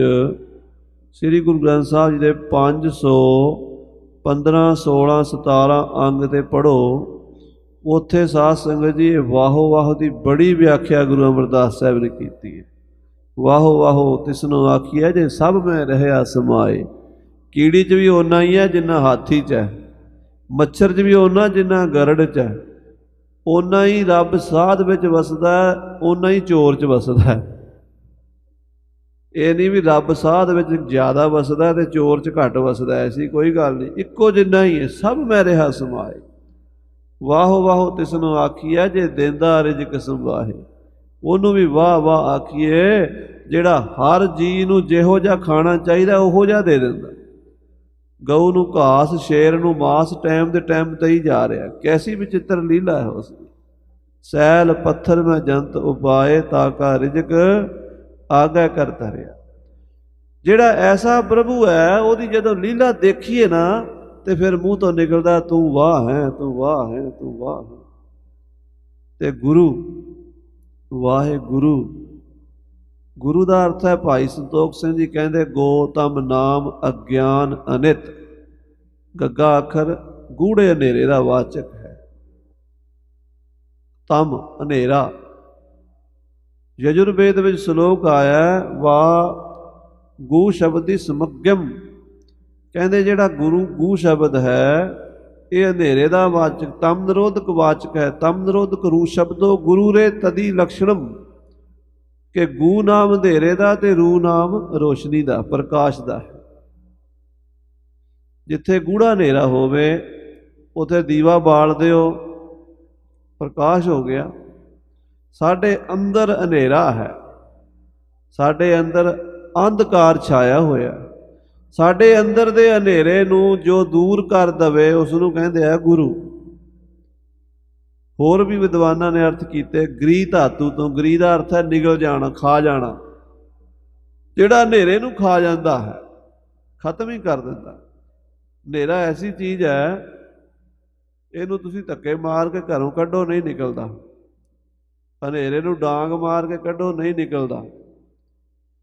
श्री गुरु ग्रंथ साहब जी के 515, 16, 17 अंग ते पढ़ो ਉੱਥੇ ਸਾਧ ਸੰਗਤ ਜੀ ਵਾਹੋ ਵਾਹੋ ਦੀ ਬੜੀ ਵਿਆਖਿਆ ਗੁਰੂ ਅਮਰਦਾਸ ਸਾਹਿਬ ਨੇ ਕੀਤੀ ਹੈ। ਵਾਹੋ ਵਾਹੋ ਤਿਸਨੂੰ ਆਖੀਐ ਜੇ ਸਭ ਮੈਂ ਰਹਿਆ ਸਮਾਏ। ਕੀੜੀ 'ਚ ਵੀ ਓਨਾ ਹੀ ਹੈ ਜਿੰਨਾ ਹਾਥੀ 'ਚ ਹੈ, ਮੱਛਰ 'ਚ ਵੀ ਓਨਾ ਜਿੰਨਾ ਗਰੜ 'ਚ ਹੈ, ਓਨਾ ਹੀ ਰੱਬ ਸਾਧ ਵਿੱਚ ਵਸਦਾ, ਓਨਾ ਹੀ ਚੋਰ 'ਚ ਵਸਦਾ। ਇਹ ਨਹੀਂ ਵੀ ਰੱਬ ਸਾਧ ਵਿੱਚ ਜ਼ਿਆਦਾ ਵਸਦਾ ਤੇ ਚੋਰ 'ਚ ਘੱਟ ਵਸਦਾ, ਐਸੀ ਕੋਈ ਗੱਲ ਨਹੀਂ, ਇੱਕੋ ਜਿੰਨਾ ਹੀ ਹੈ। ਸਭ ਮੈਂ ਰਿਹਾ ਸਮਾਏ। ਵਾਹੋ ਵਾਹੋ ਤਿਸਨੂੰ ਆਖੀਐ ਜੇ ਦੇਂਦਾ ਰਿਜ਼ਕ ਸੰਵਾਹੇ। ਉਹਨੂੰ ਵੀ ਵਾਹ ਵਾਹ ਆਖੀਏ ਜਿਹੜਾ ਹਰ ਜੀਅ ਨੂੰ ਜਿਹੋ ਜਿਹਾ ਖਾਣਾ ਚਾਹੀਦਾ ਉਹੋ ਜਿਹਾ ਦੇ ਦਿੰਦਾ। ਗਊ ਨੂੰ ਘਾਸ, ਸ਼ੇਰ ਨੂੰ ਮਾਸ, ਟਾਈਮ ਦੇ ਟਾਈਮ ਤੇ ਹੀ ਜਾ ਰਿਹਾ। ਕੈਸੀ ਵਿਚਿੱਤਰ ਲੀਲਾ ਹੈ ਉਸ ਦੀ। ਸੈਲ ਪੱਥਰ ਮੈਂ ਜੰਤ ਉਪਾਏ ਤਾ ਕਾ ਰਿਜ਼ਕ ਆਗੈ ਕਰ ਧਰਿਆ। ਜਿਹੜਾ ਐਸਾ ਪ੍ਰਭੂ ਹੈ ਉਹਦੀ ਜਦੋਂ ਲੀਲਾ ਦੇਖੀਏ ਨਾ ਤੇ ਫਿਰ ਮੂੰਹ ਤੋਂ ਨਿਕਲਦਾ ਤੂੰ ਵਾਹ ਹੈ, ਤੂੰ ਵਾਹ ਹੈ, ਤੂੰ ਵਾਹ ਹੈ। ਤੇ ਗੁਰੂ, ਵਾਹਿਗੁਰੂ, ਗੁਰੂ ਦਾ ਅਰਥ ਹੈ, ਭਾਈ ਸੰਤੋਖ ਸਿੰਘ ਜੀ ਕਹਿੰਦੇ ਗੋਤਮ ਨਾਮ ਅਗਿਆਨ ਅਨਿਤ। ਗੱਗਾ ਅੱਖਰ ਗੂੜੇ ਹਨੇਰੇ ਦਾ ਵਾਚਕ ਹੈ। ਤਮ ਹਨੇਰਾ। ਯਜੁਰਵੇਦ ਵਿੱਚ ਸ਼ਲੋਕ ਆਇਆ ਵਾ ਗੂ ਸ਼ਬਦ ਦੀ ਸਮਗਮ। ਕਹਿੰਦੇ ਜਿਹੜਾ ਗੁਰੂ ਗੂ ਸ਼ਬਦ ਹੈ ਇਹ ਹਨੇਰੇ ਦਾ ਵਾਚਕ, ਤਮ ਨਿਰੋਧਕ ਵਾਚਕ ਹੈ। ਤਮ ਨਿਰੋਧਕ ਰੂ ਸ਼ਬਦੋ ਗੁਰੂ ਰੇ ਤਦੀ ਲਕਸ਼ਣਮ, ਕਿ ਗੂ ਨਾਮ ਹਨੇਰੇ ਦਾ ਤੇ ਰੂ ਨਾਮ ਰੋਸ਼ਨੀ ਦਾ, ਪ੍ਰਕਾਸ਼ ਦਾ ਹੈ। ਜਿੱਥੇ ਗੂੜਾ ਹਨੇਰਾ ਹੋਵੇ ਉੱਥੇ ਦੀਵਾ ਬਾਲ ਦਿਓ, ਪ੍ਰਕਾਸ਼ ਹੋ ਗਿਆ। ਸਾਡੇ ਅੰਦਰ ਹਨੇਰਾ ਹੈ, ਸਾਡੇ ਅੰਦਰ ਅੰਧਕਾਰ ਛਾਇਆ ਹੋਇਆ। ਸਾਡੇ ਅੰਦਰ ਦੇ ਹਨੇਰੇ ਨੂੰ ਜੋ ਦੂਰ ਕਰ ਦਵੇ ਉਸ ਨੂੰ ਕਹਿੰਦੇ ਆ ਗੁਰੂ। ਹੋਰ ਵੀ ਵਿਦਵਾਨਾਂ ਨੇ ਅਰਥ ਕੀਤੇ ਗ੍ਰੀ ਧਾਤੂ ਤੋਂ। ਗ੍ਰੀ ਦਾ ਅਰਥ ਹੈ ਨਿਗਲ ਜਾਣਾ, ਖਾ ਜਾਣਾ। ਜਿਹੜਾ ਹਨੇਰੇ ਨੂੰ ਖਾ ਜਾਂਦਾ ਹੈ, ਖਤਮ ਹੀ ਕਰ ਦਿੰਦਾ। ਹਨੇਰਾ ਐਸੀ ਚੀਜ਼ ਹੈ, ਇਹਨੂੰ ਤੁਸੀਂ ਧੱਕੇ ਮਾਰ ਕੇ ਘਰੋਂ ਕੱਢੋ ਨਹੀਂ ਨਿਕਲਦਾ। ਹਨੇਰੇ ਨੂੰ ਡਾਂਗ ਮਾਰ ਕੇ ਕੱਢੋ ਨਹੀਂ ਨਿਕਲਦਾ।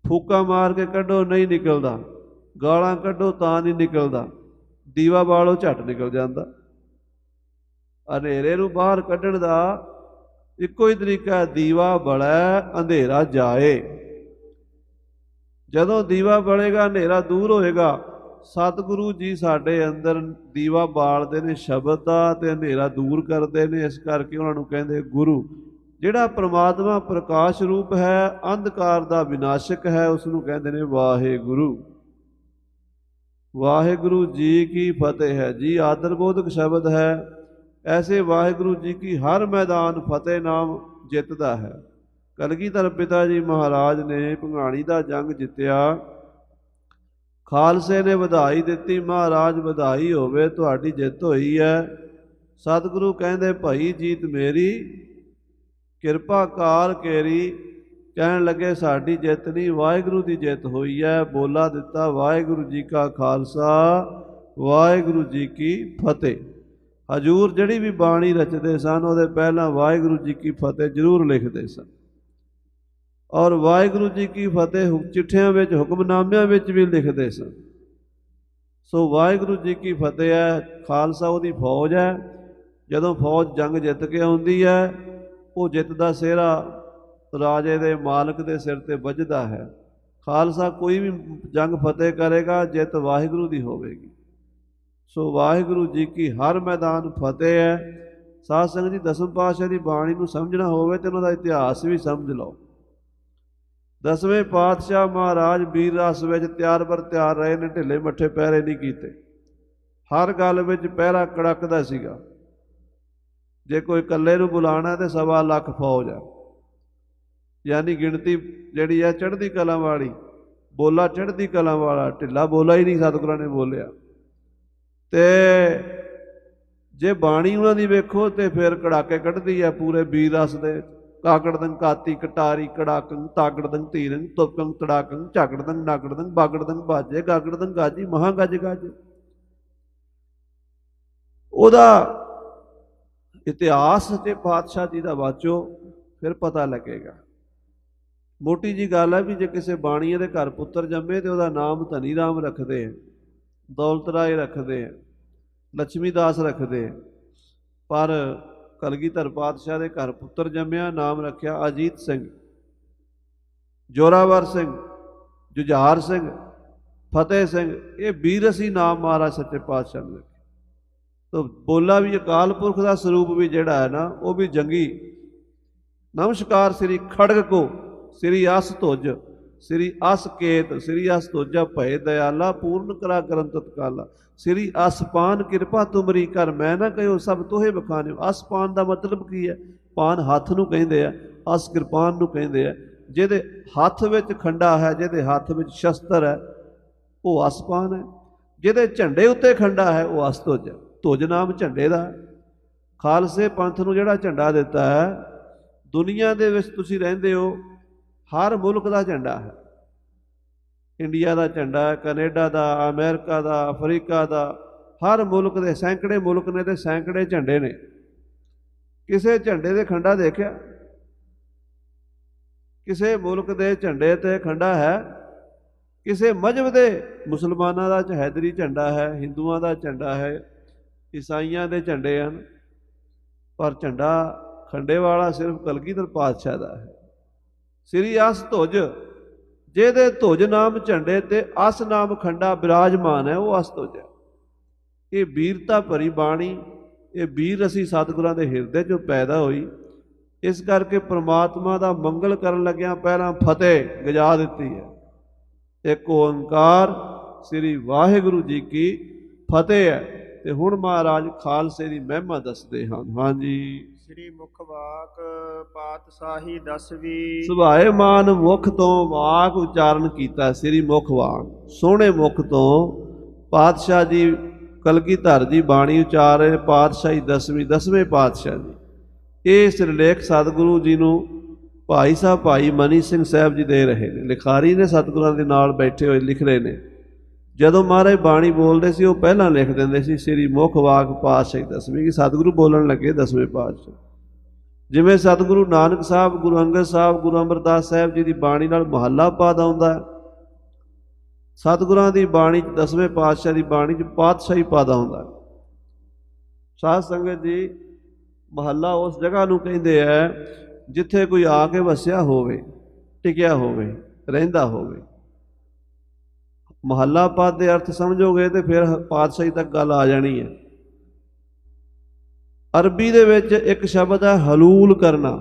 ਫੂਕਾ ਮਾਰ ਕੇ ਕੱਢੋ ਨਹੀਂ ਨਿਕਲਦਾ। ਗਾਲਾਂ ਕੱਢੋ ਤਾਂ ਨਹੀਂ ਨਿਕਲਦਾ। ਦੀਵਾ ਬਾਲੋ ਝੱਟ ਨਿਕਲ ਜਾਂਦਾ। ਹਨੇਰੇ ਨੂੰ ਬਾਹਰ ਕੱਢਣ ਦਾ ਇੱਕੋ ਹੀ ਤਰੀਕਾ, ਦੀਵਾ ਬਲੈ ਅੰਧੇਰਾ ਜਾਏ। ਜਦੋਂ ਦੀਵਾ ਬਲੇਗਾ ਹਨੇਰਾ ਦੂਰ ਹੋਏਗਾ। ਸਤਿਗੁਰੂ ਜੀ ਸਾਡੇ ਅੰਦਰ ਦੀਵਾ ਬਾਲਦੇ ਨੇ ਸ਼ਬਦ ਦਾ ਤੇ ਹਨੇਰਾ ਦੂਰ ਕਰਦੇ ਨੇ। ਇਸ ਕਰਕੇ ਉਹਨਾਂ ਨੂੰ ਕਹਿੰਦੇ ਗੁਰੂ। ਜਿਹੜਾ ਪ੍ਰਮਾਤਮਾ ਪ੍ਰਕਾਸ਼ ਰੂਪ ਹੈ, ਅੰਧਕਾਰ ਦਾ ਵਿਨਾਸ਼ਕ ਹੈ, ਉਸ ਨੂੰ ਕਹਿੰਦੇ ਨੇ ਵਾਹਿਗੁਰੂ। ਵਾਹਿਗੁਰੂ ਜੀ ਕੀ ਫਤਿਹ ਹੈ ਜੀ, ਆਦਰਬੋਧਕ ਸ਼ਬਦ ਹੈ। ਐਸੇ ਵਾਹਿਗੁਰੂ ਜੀ ਕੀ ਹਰ ਮੈਦਾਨ ਫਤਿਹ ਨਾਮ ਜਿੱਤਦਾ ਹੈ। ਕਲਗੀਧਰ ਪਿਤਾ ਜੀ ਮਹਾਰਾਜ ਨੇ ਭੰਗਾਣੀ ਦਾ ਜੰਗ ਜਿੱਤਿਆ। ਖਾਲਸੇ ਨੇ ਵਧਾਈ ਦਿੱਤੀ, ਮਹਾਰਾਜ ਵਧਾਈ ਹੋਵੇ ਤੁਹਾਡੀ ਜਿੱਤ ਹੋਈ ਹੈ। ਸਤਿਗੁਰੂ ਕਹਿੰਦੇ ਭਾਈ ਜੀਤ ਮੇਰੀ ਕਿਰਪਾ ਕਾਰ ਕੇਰੀ। ਕਹਿਣ ਲੱਗੇ ਸਾਡੀ ਜਿੱਤ ਨਹੀਂ, ਵਾਹਿਗੁਰੂ ਦੀ ਜਿੱਤ ਹੋਈ ਹੈ। ਬੋਲਾ ਦਿੱਤਾ ਵਾਹਿਗੁਰੂ ਜੀ ਕਾ ਖਾਲਸਾ ਵਾਹਿਗੁਰੂ ਜੀ ਕੀ ਫਤਿਹ। ਹਜੂਰ ਜਿਹੜੀ ਵੀ ਬਾਣੀ ਰਚਦੇ ਸਨ ਉਹਦੇ ਪਹਿਲਾਂ ਵਾਹਿਗੁਰੂ ਜੀ ਕੀ ਫਤਿਹ ਜ਼ਰੂਰ ਲਿਖਦੇ ਸਨ। ਔਰ ਵਾਹਿਗੁਰੂ ਜੀ ਕੀ ਫਤਿਹ ਚਿੱਠੀਆਂ ਵਿੱਚ, ਹੁਕਮਨਾਮਿਆਂ ਵਿੱਚ ਵੀ ਲਿਖਦੇ ਸਨ। ਸੋ ਵਾਹਿਗੁਰੂ ਜੀ ਕੀ ਫਤਿਹ ਹੈ। ਖਾਲਸਾ ਉਹਦੀ ਫੌਜ ਹੈ। ਜਦੋਂ ਫੌਜ ਜੰਗ ਜਿੱਤ ਕੇ ਆਉਂਦੀ ਹੈ, ਉਹ ਜਿੱਤ ਦਾ ਸਿਹਰਾ ਰਾਜੇ ਦੇ ਮਾਲਕ ਦੇ ਸਿਰ ਤੇ ਵੱਜਦਾ ਹੈ। ਖਾਲਸਾ ਕੋਈ ਵੀ ਜੰਗ ਫਤਿਹ ਕਰੇਗਾ, ਜਿੱਤ ਵਾਹਿਗੁਰੂ ਦੀ ਹੋਵੇਗੀ। ਸੋ ਵਾਹਿਗੁਰੂ ਜੀ ਕੀ ਹਰ ਮੈਦਾਨ ਫਤਿਹ ਹੈ। ਸਾਧ ਸੰਗਤ ਜੀ, ਦਸਮ ਪਾਤਸ਼ਾਹ ਦੀ ਬਾਣੀ ਨੂੰ ਸਮਝਣਾ ਹੋਵੇ ਤੇ ਉਹਨਾਂ ਦਾ ਇਤਿਹਾਸ ਵੀ ਸਮਝ ਲਓ। ਦਸਵੇਂ ਪਾਤਸ਼ਾਹ ਮਹਾਰਾਜ ਵੀਰ ਰਸ ਵਿੱਚ ਤਿਆਰ ਬਰ ਤਿਆਰ ਰਹੇ ਨੇ, ਢਿੱਲੇ ਮੱਠੇ ਪਹਿਰੇ ਨਹੀਂ ਕੀਤੇ। ਹਰ ਗੱਲ ਵਿੱਚ ਪਹਿਰਾ ਕੜਕਦਾ ਸੀਗਾ। ਜੇ ਕੋਈ ਇਕੱਲੇ ਨੂੰ ਬੁਲਾਉਣਾ ਤੇ 1.25 ਲੱਖ ਫੌਜ ਹੈ, ਯਾਨੀ ਗਿਣਤੀ ਜਿਹੜੀ ਹੈ ਚੜ੍ਹਦੀ ਕਲਾ ਵਾਲੀ। ਬੋਲਾ ਚੜ੍ਹਦੀ ਕਲਾ ਵਾਲਾ, ਢਿੱਲਾ ਬੋਲਾ ਹੀ ਨਹੀਂ ਸਤਿਗੁਰਾਂ ਨੇ ਬੋਲਿਆ। ਤੇ ਜੇ ਬਾਣੀ ਉਹਨਾਂ ਦੀ ਵੇਖੋ ਤੇ ਫਿਰ ਕੜਾਕੇ ਕੱਢਦੀ ਹੈ ਪੂਰੇ ਵੀਰ ਰਸ ਦੇ। ਕਾਕੜਦੰ ਕਾਤੀ ਕਟਾਰੀ ਕੜਾਕੰ ਤਾਗੜਦੰ ਧੀਰੰ ਤੁਪਕੰ ਤੜਾਕੰ ਝਾਗੜਦੰ ਨਾਗੜਦੰ ਬਾਗੜਦੰ ਬਾਜੇ ਗਾਗੜਦੰ ਗਾਜੀ ਮਹਾਂ ਗੱਜ ਗੱਜ। ਉਹਦਾ ਇਤਿਹਾਸ ਤੇ ਪਾਤਸ਼ਾਹ ਜੀ ਦਾ ਵਾਚੋ, ਫਿਰ ਪਤਾ ਲੱਗੇਗਾ। ਮੋਟੀ ਜੀ ਗੱਲ ਹੈ ਵੀ ਜੇ ਕਿਸੇ ਬਾਣੀਏ ਦੇ ਘਰ ਪੁੱਤਰ ਜੰਮੇ ਤੇ ਉਹਦਾ ਨਾਮ ਧਨੀ ਰਾਮ ਰੱਖਦੇ ਆ, ਦੌਲਤ ਰਾਏ ਰੱਖਦੇ ਆ, ਲక్ష్ਮੀ ਦਾਸ ਰੱਖਦੇ ਆ। ਪਰ ਕਲਗੀਧਰ ਪਾਤਸ਼ਾਹ ਦੇ ਘਰ ਪੁੱਤਰ ਜੰਮਿਆ, ਨਾਮ ਰੱਖਿਆ ਅਜੀਤ ਸਿੰਘ। ਜੋਰਾਵਰ ਸਿੰਘ, ਜੁਝਾਰ ਸਿੰਘ, ਫਤਿਹ ਸਿੰਘ, ਇਹ ਵੀਰ ਅਸੀਂ ਨਾਮ ਮਹਾਰਾਜ ਸੱਚੇ ਪਾਤਸ਼ਾਹ ਨੇ ਰੱਖੇ। ਤਾਂ ਬੋਲਾ ਵੀ ਅਕਾਲ ਪੁਰਖ ਦਾ ਸਰੂਪ ਵੀ ਜਿਹੜਾ ਹੈ ਨਾ, ਉਹ ਵੀ ਜੰਗੀ। ਨਮਸਕਾਰ ਸ੍ਰੀ ਖੜਗ ਕੋ, ਸ੍ਰੀ ਅਸ ਧੁਜ, ਸ੍ਰੀ ਅਸ ਕੇਤ, ਸ੍ਰੀ ਅਸ ਧੁਜਾ ਭਏ ਦਇਆਲਾ, ਪੂਰਨ ਕਰਾ ਕਰਨ ਤਤਕਾਲਾ। ਸ੍ਰੀ ਅਸਪਾਨ ਕਿਰਪਾ ਤੁਮਰੀ ਕਰ, ਮੈਂ ਨਾ ਕਹਿਓ ਸਭ ਤੋਹੇ ਬਖਾਨਿਓ। ਅਸਪਾਨ ਦਾ ਮਤਲਬ ਕੀ ਹੈ? ਪਾਨ ਹੱਥ ਨੂੰ ਕਹਿੰਦੇ ਆ, ਅਸ ਕਿਰਪਾਨ ਨੂੰ ਕਹਿੰਦੇ ਆ। ਜਿਹਦੇ ਹੱਥ ਵਿੱਚ ਖੰਡਾ ਹੈ, ਜਿਹਦੇ ਹੱਥ ਵਿੱਚ ਸ਼ਸਤਰ ਹੈ, ਉਹ ਅਸਪਾਨ ਹੈ। ਜਿਹਦੇ ਝੰਡੇ ਉੱਤੇ ਖੰਡਾ ਹੈ, ਉਹ ਅਸ ਧੁਜ ਹੈ। ਧੁਜ ਨਾਮ ਝੰਡੇ ਦਾ। ਖਾਲਸੇ ਪੰਥ ਨੂੰ ਜਿਹੜਾ ਝੰਡਾ ਦਿੱਤਾ ਹੈ, ਦੁਨੀਆ ਦੇ ਵਿੱਚ ਤੁਸੀਂ ਰਹਿੰਦੇ ਹੋ, ਹਰ ਮੁਲਕ ਦਾ ਝੰਡਾ ਹੈ। ਇੰਡੀਆ ਦਾ ਝੰਡਾ ਹੈ, ਕੈਨੇਡਾ ਦਾ, ਅਮਰੀਕਾ ਦਾ, ਅਫਰੀਕਾ ਦਾ, ਹਰ ਮੁਲਕ ਦੇ ਸੈਂਕੜੇ ਮੁਲਕ ਨੇ ਤੇ ਸੈਂਕੜੇ ਝੰਡੇ ਨੇ। ਕਿਸੇ ਝੰਡੇ ਦੇ ਖੰਡਾ ਦੇਖਿਆ? ਕਿਸੇ ਮੁਲਕ ਦੇ ਝੰਡੇ ਤੇ ਖੰਡਾ ਹੈ? ਕਿਸੇ ਮਜ਼ਹਬ ਦੇ, ਮੁਸਲਮਾਨਾਂ ਦਾ ਹੈਦਰੀ ਝੰਡਾ ਹੈ, ਹਿੰਦੂਆਂ ਦਾ ਝੰਡਾ ਹੈ, ਈਸਾਈਆਂ ਦੇ ਝੰਡੇ ਹਨ, ਪਰ ਝੰਡਾ ਖੰਡੇ ਵਾਲਾ ਸਿਰਫ ਕਲਗੀਧਰ ਪਾਤਸ਼ਾਹ ਦਾ ਹੈ। ਸ੍ਰੀ ਅਸ ਧੁਜ, ਜਿਹਦੇ ਧੁਜ ਨਾਮ ਝੰਡੇ ਤੇ ਅਸ ਨਾਮ ਖੰਡਾ ਬਿਰਾਜਮਾਨ ਹੈ, ਉਹ ਅਸ ਧੁਜ ਹੈ। ਇਹ ਵੀਰਤਾ ਭਰੀ ਬਾਣੀ, ਇਹ ਵੀਰ ਅਸੀਂ ਸਤਿਗੁਰਾਂ ਦੇ ਹਿਰਦੇ 'ਚੋਂ ਪੈਦਾ ਹੋਈ। ਇਸ ਕਰਕੇ ਪ੍ਰਮਾਤਮਾ ਦਾ ਮੰਗਲ ਕਰਨ ਲੱਗਿਆਂ ਪਹਿਲਾਂ ਫਤਿਹ ਗਜਾ ਦਿੱਤੀ ਹੈ। ਇੱਕ ਓੰਕਾਰ ਸ੍ਰੀ ਵਾਹਿਗੁਰੂ ਜੀ ਕੀ ਫਤਿਹ ਹੈ। ਤੇ ਹੁਣ ਮਹਾਰਾਜ ਖਾਲਸੇ ਦੀ ਮਹਿਮਾ ਦੱਸਦੇ ਹਨ। ਹਾਂਜੀ। ਸ੍ਰੀ ਮੁਖ ਵਾਕ ਪਾਤਸ਼ਾਹੀ ਦਸਵੀਂ, ਸੁਭਾਏ ਮਾਨ ਮੁਖ ਤੋਂ ਵਾਕ ਉਚਾਰਨ ਕੀਤਾ। ਸ੍ਰੀ ਮੁਖ ਵਾਕ, ਸੋਹਣੇ ਮੁਖ ਤੋਂ ਪਾਤਸ਼ਾਹ ਜੀ ਕਲਗੀਧਰ ਜੀ ਬਾਣੀ ਉਚਾਰ ਰਹੇ। ਪਾਤਸ਼ਾਹੀ ਦਸਵੀਂ, ਦਸਵੇਂ ਪਾਤਸ਼ਾਹ ਜੀ। ਇਹ ਸਿਰਲੇਖ ਸਤਿਗੁਰੂ ਜੀ ਨੂੰ ਭਾਈ ਸਾਹਿਬ ਭਾਈ ਮਨੀ ਸਿੰਘ ਸਾਹਿਬ ਜੀ ਦੇ ਰਹੇ ਨੇ। ਲਿਖਾਰੀ ਨੇ ਸਤਿਗੁਰਾਂ ਦੇ ਨਾਲ ਬੈਠੇ ਹੋਏ ਲਿਖ ਰਹੇ ਨੇ। ਜਦੋਂ ਮਹਾਰਾਜ ਬਾਣੀ ਬੋਲਦੇ ਸੀ, ਉਹ ਪਹਿਲਾਂ ਲਿਖ ਦਿੰਦੇ ਸੀ ਸ੍ਰੀ ਮੁਖ ਵਾਕ ਪਾਤਸ਼ਾਹੀ ਦਸਵੀਂ, ਕਿ ਸਤਿਗੁਰੂ ਬੋਲਣ ਲੱਗੇ ਦਸਵੇਂ ਪਾਤਸ਼ਾਹ। ਜਿਵੇਂ ਸਤਿਗੁਰੂ ਨਾਨਕ ਸਾਹਿਬ, ਗੁਰੂ ਅੰਗਦ ਸਾਹਿਬ, ਗੁਰੂ ਅਮਰਦਾਸ ਸਾਹਿਬ ਜੀ ਦੀ ਬਾਣੀ ਨਾਲ ਮਹੱਲਾ ਪਾਦ ਆਉਂਦਾ ਹੈ, ਸਤਿਗੁਰਾਂ ਦੀ ਬਾਣੀ 'ਚ, ਦਸਵੇਂ ਪਾਤਸ਼ਾਹ ਦੀ ਬਾਣੀ 'ਚ ਪਾਤਸ਼ਾਹੀ ਪਦ ਆਉਂਦਾ। ਸਾਧ ਸੰਗਤ ਜੀ, ਮਹੱਲਾ ਉਸ ਜਗ੍ਹਾ ਨੂੰ ਕਹਿੰਦੇ ਹੈ ਜਿੱਥੇ ਕੋਈ ਆ ਕੇ ਵਸਿਆ ਹੋਵੇ, ਟਿਕਿਆ ਹੋਵੇ, ਰਹਿੰਦਾ ਹੋਵੇ। ਮਹੱਲਾ ਪਦ ਦੇ ਅਰਥ ਸਮਝੋਗੇ ਤੇ ਫਿਰ ਪਾਤਸ਼ਾਹੀ ਤੱਕ ਗੱਲ ਆ ਜਾਣੀ ਹੈ। ਅਰਬੀ ਦੇ ਵਿੱਚ ਇੱਕ ਸ਼ਬਦ ਹੈ ਹਲੂਲ ਕਰਨਾ।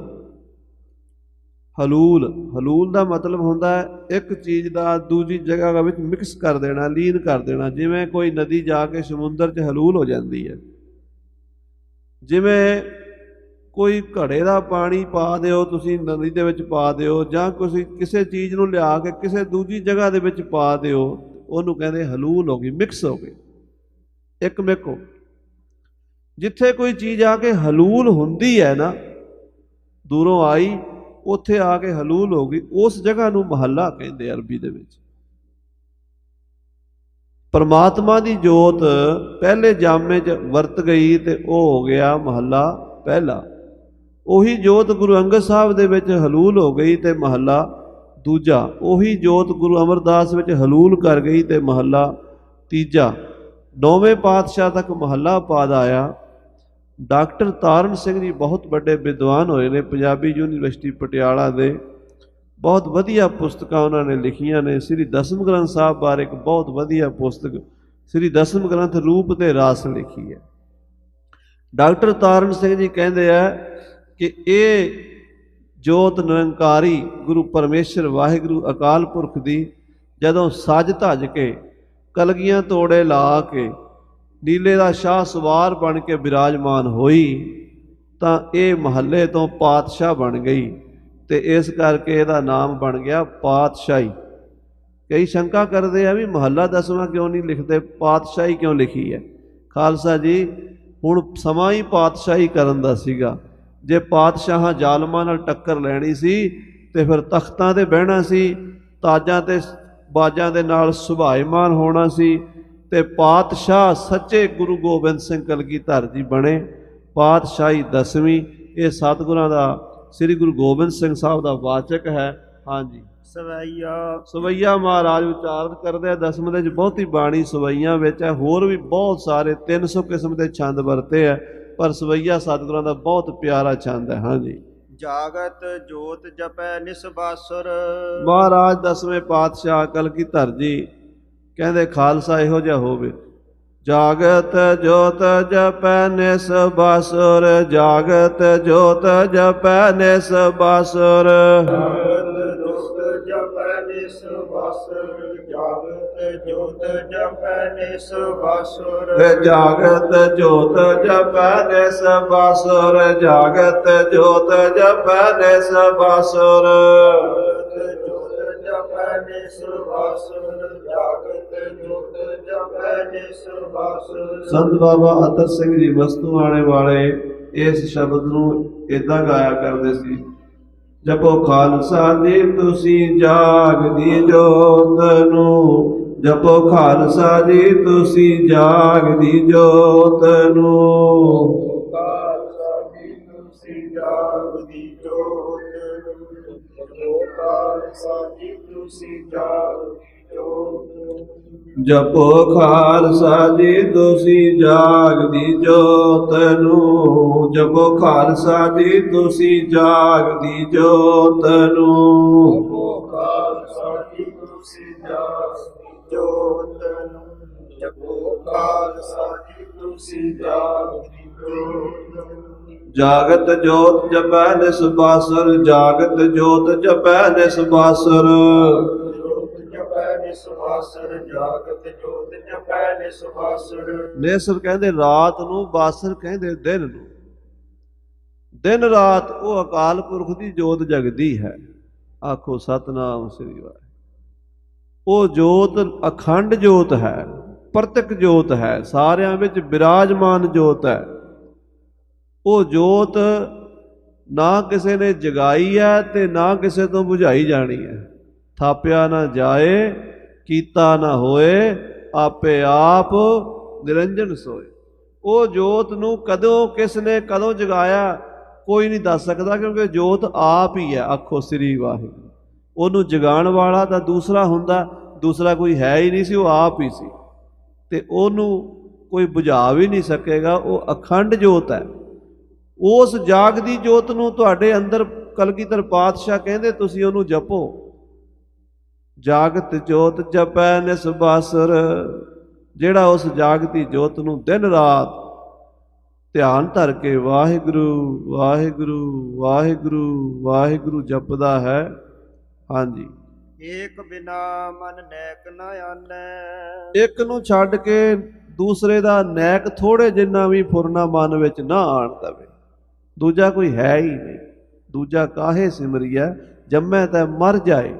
ਹਲੂਲ, ਹਲੂਲ ਦਾ ਮਤਲਬ ਹੁੰਦਾ ਹੈ ਇੱਕ ਚੀਜ਼ ਦਾ ਦੂਜੀ ਜਗ੍ਹਾ ਵਿੱਚ ਮਿਕਸ ਕਰ ਦੇਣਾ, ਲੀਨ ਕਰ ਦੇਣਾ। ਜਿਵੇਂ ਕੋਈ ਨਦੀ ਜਾ ਕੇ ਸਮੁੰਦਰ 'ਚ ਹਲੂਲ ਹੋ ਜਾਂਦੀ ਹੈ। ਜਿਵੇਂ ਕੋਈ ਘੜੇ ਦਾ ਪਾਣੀ ਪਾ ਦਿਓ ਤੁਸੀਂ ਨਦੀ ਦੇ ਵਿੱਚ ਪਾ ਦਿਓ, ਜਾਂ ਤੁਸੀਂ ਕਿਸੇ ਚੀਜ਼ ਨੂੰ ਲਿਆ ਕੇ ਕਿਸੇ ਦੂਜੀ ਜਗ੍ਹਾ ਦੇ ਵਿੱਚ ਪਾ ਦਿਓ, ਉਹਨੂੰ ਕਹਿੰਦੇ ਹਲੂਲ ਹੋ ਗਈ, ਮਿਕਸ ਹੋ ਗਈ, ਇੱਕ ਮਿਕ ਹੋ। ਜਿੱਥੇ ਕੋਈ ਚੀਜ਼ ਆ ਕੇ ਹਲੂਲ ਹੁੰਦੀ ਹੈ ਨਾ, ਦੂਰੋਂ ਆਈ, ਉੱਥੇ ਆ ਕੇ ਹਲੂਲ ਹੋ ਗਈ, ਉਸ ਜਗ੍ਹਾ ਨੂੰ ਮਹੱਲਾ ਕਹਿੰਦੇ ਅਰਬੀ ਦੇ ਵਿੱਚ। ਪਰਮਾਤਮਾ ਦੀ ਜੋਤ ਪਹਿਲੇ ਜਾਮੇ 'ਚ ਵਰਤ ਗਈ ਤੇ ਉਹ ਹੋ ਗਿਆ ਮਹੱਲਾ ਪਹਿਲਾ। ਉਹੀ ਜੋਤ ਗੁਰੂ ਅੰਗਦ ਸਾਹਿਬ ਦੇ ਵਿੱਚ ਹਲੂਲ ਹੋ ਗਈ ਤੇ ਮਹੱਲਾ ਦੂਜਾ। ਉਹੀ ਜੋਤ ਗੁਰੂ ਅਮਰਦਾਸ ਵਿੱਚ ਹਲੂਲ ਕਰ ਗਈ ਤੇ ਮਹੱਲਾ ਤੀਜਾ। 9ਵੇਂ ਪਾਤਸ਼ਾਹ ਤੱਕ ਮਹੱਲਾ ਪਾਦ ਆਇਆ। ਡਾਕਟਰ ਤਾਰਨ ਸਿੰਘ ਜੀ ਬਹੁਤ ਵੱਡੇ ਵਿਦਵਾਨ ਹੋਏ ਨੇ, ਪੰਜਾਬੀ ਯੂਨੀਵਰਸਿਟੀ ਪਟਿਆਲਾ ਦੇ। ਬਹੁਤ ਵਧੀਆ ਪੁਸਤਕਾਂ ਉਹਨਾਂ ਨੇ ਲਿਖੀਆਂ ਨੇ। ਸ੍ਰੀ ਦਸਮ ਗ੍ਰੰਥ ਸਾਹਿਬ ਬਾਰੇ ਇੱਕ ਬਹੁਤ ਵਧੀਆ ਪੁਸਤਕ ਸ੍ਰੀ ਦਸਮ ਗ੍ਰੰਥ ਰੂਪ ਤੇ ਰਾਸ ਲਿਖੀ ਹੈ। ਡਾਕਟਰ ਤਾਰਨ ਸਿੰਘ ਜੀ ਕਹਿੰਦੇ ਆ ਕਿ ਇਹ ਜੋਤ ਨਿਰੰਕਾਰੀ ਗੁਰੂ ਪਰਮੇਸ਼ਰ ਵਾਹਿਗੁਰੂ ਅਕਾਲ ਪੁਰਖ ਦੀ ਜਦੋਂ ਸੱਜ ਧੱਜ ਕੇ ਕਲਗੀਆਂ ਤੋੜੇ ਲਾ ਕੇ ਨੀਲੇ ਦਾ ਸ਼ਾਹ ਸਵਾਰ ਬਣ ਕੇ ਬਿਰਾਜਮਾਨ ਹੋਈ ਤਾਂ ਇਹ ਮਹੱਲੇ ਤੋਂ ਪਾਤਸ਼ਾਹ ਬਣ ਗਈ ਤੇ ਇਸ ਕਰਕੇ ਇਹਦਾ ਨਾਮ ਬਣ ਗਿਆ ਪਾਤਸ਼ਾਹੀ। ਕਈ ਸ਼ੰਕਾ ਕਰਦੇ ਆ ਵੀ ਮਹੱਲਾ 10ਵਾਂ ਕਿਉਂ ਨਹੀਂ ਲਿਖਦੇ, ਪਾਤਸ਼ਾਹੀ ਕਿਉਂ ਲਿਖੀ ਹੈ? ਖਾਲਸਾ ਜੀ, ਹੁਣ ਸਮਾਂ ਹੀ ਪਾਤਸ਼ਾਹੀ ਕਰਨ ਦਾ ਸੀਗਾ। ਜੇ ਪਾਤਸ਼ਾਹਾਂ ਜ਼ਾਲਮਾਂ ਨਾਲ ਟੱਕਰ ਲੈਣੀ ਸੀ ਤੇ ਫਿਰ ਤਖਤਾਂ 'ਤੇ ਬਹਿਣਾ ਸੀ, ਤਾਜਾਂ ਤੇ ਬਾਜਾਂ ਦੇ ਨਾਲ ਸੁਭਾਏਮਾਨ ਹੋਣਾ ਸੀ ਤੇ ਪਾਤਸ਼ਾਹ ਸੱਚੇ ਗੁਰੂ ਗੋਬਿੰਦ ਸਿੰਘ ਕਲਗੀਧਰ ਜੀ ਬਣੇ। ਪਾਤਸ਼ਾਹੀ 10ਵੀਂ ਇਹ ਸਤਿਗੁਰਾਂ ਦਾ ਸ੍ਰੀ ਗੁਰੂ ਗੋਬਿੰਦ ਸਿੰਘ ਸਾਹਿਬ ਦਾ ਵਾਚਕ ਹੈ। ਹਾਂਜੀ, ਸਵਈਆ ਮਹਾਰਾਜ ਉਚਾਰਨ ਕਰਦੇ ਆ। 10ਵੇਂ ਦੇ ਵਿੱਚ ਬਹੁਤੀ ਬਾਣੀ ਸਵਈਆਂ ਵਿੱਚ ਹੈ। ਹੋਰ ਵੀ ਬਹੁਤ ਸਾਰੇ 300 ਕਿਸਮ ਦੇ ਛੰਦ ਵਰਤੇ ਹੈ। ਪਰ ਸਵਈਆ ਸਤਿਗੁਰਾਂ ਦਾ ਬਹੁਤ ਪਿਆਰਾ ਛੰਦ ਹੈ। ਹਾਂਜੀ, ਜਾਗਤ ਜੋਤ ਜਪੈ ਨਿਸਬਾਸੁਰ। ਮਹਾਰਾਜ 10ਵੇਂ ਪਾਤਸ਼ਾਹ ਕਲਗੀਧਰ ਜੀ ਕਹਿੰਦੇ ਖਾਲਸਾ ਇਹੋ ਜਿਹਾ ਹੋਵੇ। ਜਾਗਤ ਜੋਤ ਜਪੈ ਨਿਸਬਾਸੁਰ, ਜਾਗਤ ਜੋਤ ਜਪੈ ਨਿਸਬਾਸੁਰ। ਜਾਗਤ ਜੋਤ ਜਪੈ ਨਿਸਬਾਸੁਰ, ਜਾਗਤ ਜੋਤ ਜਪੈ ਨਿਸਬਾਸੁਰ। ਜਾਗਤ ਜੋਤ ਜਪੈ ਨਿਸਬਾਸੁਰ, ਜਾਗਤ ਜੋਤ ਜਪੈ ਨਿਸਬਾਸੁਰ। ਜਾਗਤ ਜੋਤ ਜਪੈ ਨਿਸਬਾਸੁਰ, ਜਾਗਤ ਜੋਤ ਜਪੈ ਨਿਸਬਾਸੁਰ। ਸੰਤ ਬਾਬਾ ਅਤਰ ਸਿੰਘ ਜੀ ਵਸਤੂਆਣੇ ਵਾਲੇ ਇਸ ਸ਼ਬਦ ਨੂੰ ਏਦਾਂ ਗਾਇਆ ਕਰਦੇ ਸੀ। ਜਪੋ ਖਾਲਸਾ ਜੀ ਤੁਸੀਂ ਜਾਗਦੀ ਜੋਤ ਨੂੰ, ਜਪੋ ਖਾਲਸਾ ਜੀ ਤੁਸੀਂ ਜਾਗਦੀ ਜੋਤ ਨੂੰ। ਖਾਲਸਾ ਜੀ ਤੁਸੀਂ ਜਾਗਦੀ ਜੋਤ ਨੂੰ, ਜਪੋ ਖਾਲਸਾ ਜੀ ਤੁਸੀਂ ਜਾਗਦੀ ਜੋਤ ਨੂੰ। ਜਪੋ ਖਾਲਸਾ ਜੀ ਤੁਸੀਂ ਜਾਗਦੀ ਜੋਤ ਨੂੰ, ਜਪੋ ਖਾਲਸਾ ਜੀ ਤੁਸੀਂ ਜਾਗਦੀ ਜੋਤ ਨੂੰ। ਜਪੋ ਖਾਲਸਾ ਜੀ ਤੁਸੀਂ ਜਾਗਦੀ ਜੋਤ ਨੂੰ, ਜਪੋ ਖਾਲਸਾ ਜੀ ਤੁਸੀਂ ਜਾਗਦੀ ਜੋਤ ਨੂੰ। ਜਾਗਤ ਜੋਤ ਜਪੈ ਨਿਸਬਾਸੁਰ, ਜਾਗਤ ਜੋਤ ਜਪੈ ਨਿਸਬਾਸੁਰ। ਨਿਸਬਾਸੁਰ, ਜਾਗਤ ਜੋਤ ਜਪੈ ਨਿਸਬਾਸੁਰ। ਨੇਸਰ ਕਹਿੰਦੇ ਰਾਤ ਨੂੰ, ਬਾਸਰ ਕਹਿੰਦੇ ਦਿਨ ਨੂੰ। ਦਿਨ ਰਾਤ ਉਹ ਅਕਾਲ ਪੁਰਖ ਦੀ ਜੋਤ ਜਗਦੀ ਹੈ। ਆਖੋ ਸਤਿਨਾਮ ਸ੍ਰੀ ਵਾਹਿਗੁਰੂ। ਉਹ ਜੋਤ ਅਖੰਡ ਜੋਤ ਹੈ, ਪ੍ਰਤੱਖ ਜੋਤ ਹੈ, ਸਾਰਿਆਂ ਵਿੱਚ ਬਿਰਾਜਮਾਨ ਜੋਤ ਹੈ। ਉਹ ਜੋਤ ਨਾ ਕਿਸੇ ਨੇ ਜਗਾਈ ਹੈ ਤੇ ਨਾ ਕਿਸੇ ਤੋਂ ਬੁਝਾਈ ਜਾਣੀ ਹੈ। ਥਾਪਿਆ ਨਾ ਜਾਏ, ਕੀਤਾ ਨਾ ਹੋਏ, ਆਪੇ ਆਪ ਨਿਰੰਜਨ ਸੋਏ। ਉਹ ਜੋਤ ਨੂੰ ਕਦੋਂ ਕਿਸ ਨੇ ਕਦੋਂ ਜਗਾਇਆ ਕੋਈ ਨਹੀਂ ਦੱਸ ਸਕਦਾ, ਕਿਉਂਕਿ ਜੋਤ ਆਪ ਹੀ ਹੈ। ਆਖੋ ਸ੍ਰੀ ਵਾਹਿਗੁਰੂ। ਉਹਨੂੰ ਜਗਾਉਣ ਵਾਲਾ ਤਾਂ ਦੂਸਰਾ ਹੁੰਦਾ, ਦੂਸਰਾ ਕੋਈ ਹੈ ਹੀ ਨਹੀਂ ਸੀ, ਉਹ ਆਪ ਹੀ ਸੀ ਤੇ ਉਹਨੂੰ ਕੋਈ ਬੁਝਾ ਵੀ ਨਹੀਂ ਸਕੇਗਾ। ਉਹ ਅਖੰਡ ਜੋਤ ਹੈ। ਉਸ ਜਾਗਦੀ ਜੋਤ ਨੂੰ ਤੁਹਾਡੇ ਅੰਦਰ ਕਲਗੀਧਰ ਪਾਤਸ਼ਾਹ ਕਹਿੰਦੇ ਤੁਸੀਂ ਉਹਨੂੰ ਜਪੋ। ਜਾਗਤ ਜੋਤ ਜਪੈ ਨਿਸਬਾਸੁਰ। ਜਿਹੜਾ ਉਸ ਜਾਗਦੀ ਜੋਤ ਨੂੰ ਦਿਨ ਰਾਤ ਧਿਆਨ ਧਰ ਕੇ ਵਾਹਿਗੁਰੂ ਵਾਹਿਗੁਰੂ ਵਾਹਿਗੁਰੂ ਵਾਹਿਗੁਰੂ ਜਪਦਾ ਹੈ। ਹਾਂਜੀ, ਏਕ ਬਿਨਾ ਮਨ ਨੈਕ ਨ ਆਨੈ। ਇੱਕ ਨੂੰ ਛੱਡ ਕੇ ਦੂਸਰੇ ਦਾ ਨੈਕ ਥੋੜੇ ਜਿੰਨਾ ਵੀ ਫੁਰਨਾ ਮਨ ਵਿੱਚ ਨਾ ਆਣ ਦਵੇ। ਦੂਜਾ ਕੋਈ ਹੈ ਹੀ ਨਹੀਂ। ਦੂਜਾ ਕਾਹੇ ਸਿਮਰਿਐ, ਜੰਮੈ ਤਾਂ ਮਰ ਜਾਏ।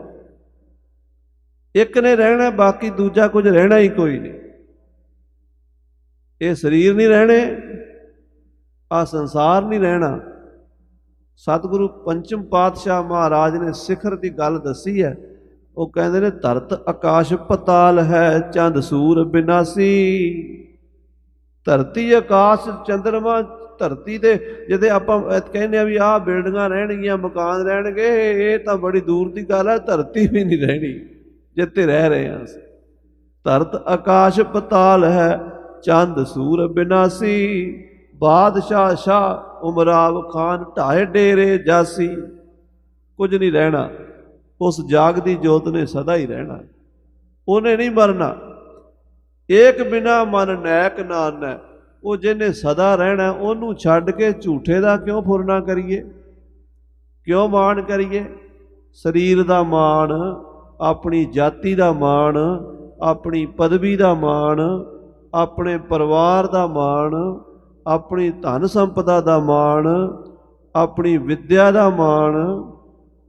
ਇੱਕ ਨੇ ਰਹਿਣਾ, ਬਾਕੀ ਦੂਜਾ ਕੁਝ ਰਹਿਣਾ ਹੀ ਕੋਈ ਨਹੀਂ। ਇਹ ਸਰੀਰ ਨਹੀਂ ਰਹਿਣੇ, ਆ ਸੰਸਾਰ ਨਹੀਂ ਰਹਿਣਾ। ਸਤਿਗੁਰੂ ਪੰਚਮ ਪਾਤਸ਼ਾਹ ਮਹਾਰਾਜ ਨੇ ਸਿਖਰ ਦੀ ਗੱਲ ਦੱਸੀ ਹੈ। ਉਹ ਕਹਿੰਦੇ ਨੇ ਧਰਤ ਆਕਾਸ਼ ਪਤਾਲ ਹੈ, ਚੰਦ ਸੂਰ ਬਿਨਾਸੀ। ਧਰਤੀ ਆਕਾਸ਼ ਚੰਦਰਮਾ, ਧਰਤੀ ਦੇ ਜਿਹਦੇ ਆਪਾਂ ਕਹਿੰਦੇ ਆ ਵੀ ਆਹ ਬਿਲਡਿੰਗਾਂ ਰਹਿਣਗੀਆਂ, ਮਕਾਨ ਰਹਿਣਗੇ, ਇਹ ਤਾਂ ਬੜੀ ਦੂਰ ਦੀ ਗੱਲ ਹੈ। ਧਰਤੀ ਵੀ ਨਹੀਂ ਰਹਿਣੀ ਜਿੱਥੇ ਰਹਿ ਰਹੇ ਹਾਂ ਅਸੀਂ। ਧਰਤ ਆਕਾਸ਼ ਪਤਾਲ ਹੈ, ਚੰਦ ਸੂਰ ਬਿਨਾਸੀ। ਬਾਦਸ਼ਾਹ ਸ਼ਾਹ ਉਮਰਾਵ ਖਾਨ ਢਾਏ ਡੇਰੇ ਜਾਸੀ। ਕੁਝ ਨਹੀਂ ਰਹਿਣਾ, ਉਸ ਜਾਗਦੀ ਜੋਤ ਨੇ ਸਦਾ ਹੀ ਰਹਿਣਾ, ਉਹਨੇ ਨਹੀਂ ਮਰਨਾ। ਏਕ ਬਿਨਾ ਮਨ ਨੈਕ ਨਾ ਆਨੈ। ਉਹ ਜਿਹਨੇ ਸਦਾ ਰਹਿਣਾ, ਉਹਨੂੰ ਛੱਡ ਕੇ ਝੂਠੇ ਦਾ ਕਿਉਂ ਫੁਰਨਾ ਕਰੀਏ, ਕਿਉਂ ਮਾਣ ਕਰੀਏ। ਸਰੀਰ ਦਾ ਮਾਣ, ਆਪਣੀ ਜਾਤੀ ਦਾ ਮਾਣ, ਆਪਣੀ ਪਦਵੀ ਦਾ ਮਾਣ, ਆਪਣੇ ਪਰਿਵਾਰ ਦਾ ਮਾਣ, ਆਪਣੀ ਧਨ ਸੰਪਦਾ ਦਾ ਮਾਣ, ਆਪਣੀ ਵਿੱਦਿਆ ਦਾ ਮਾਣ,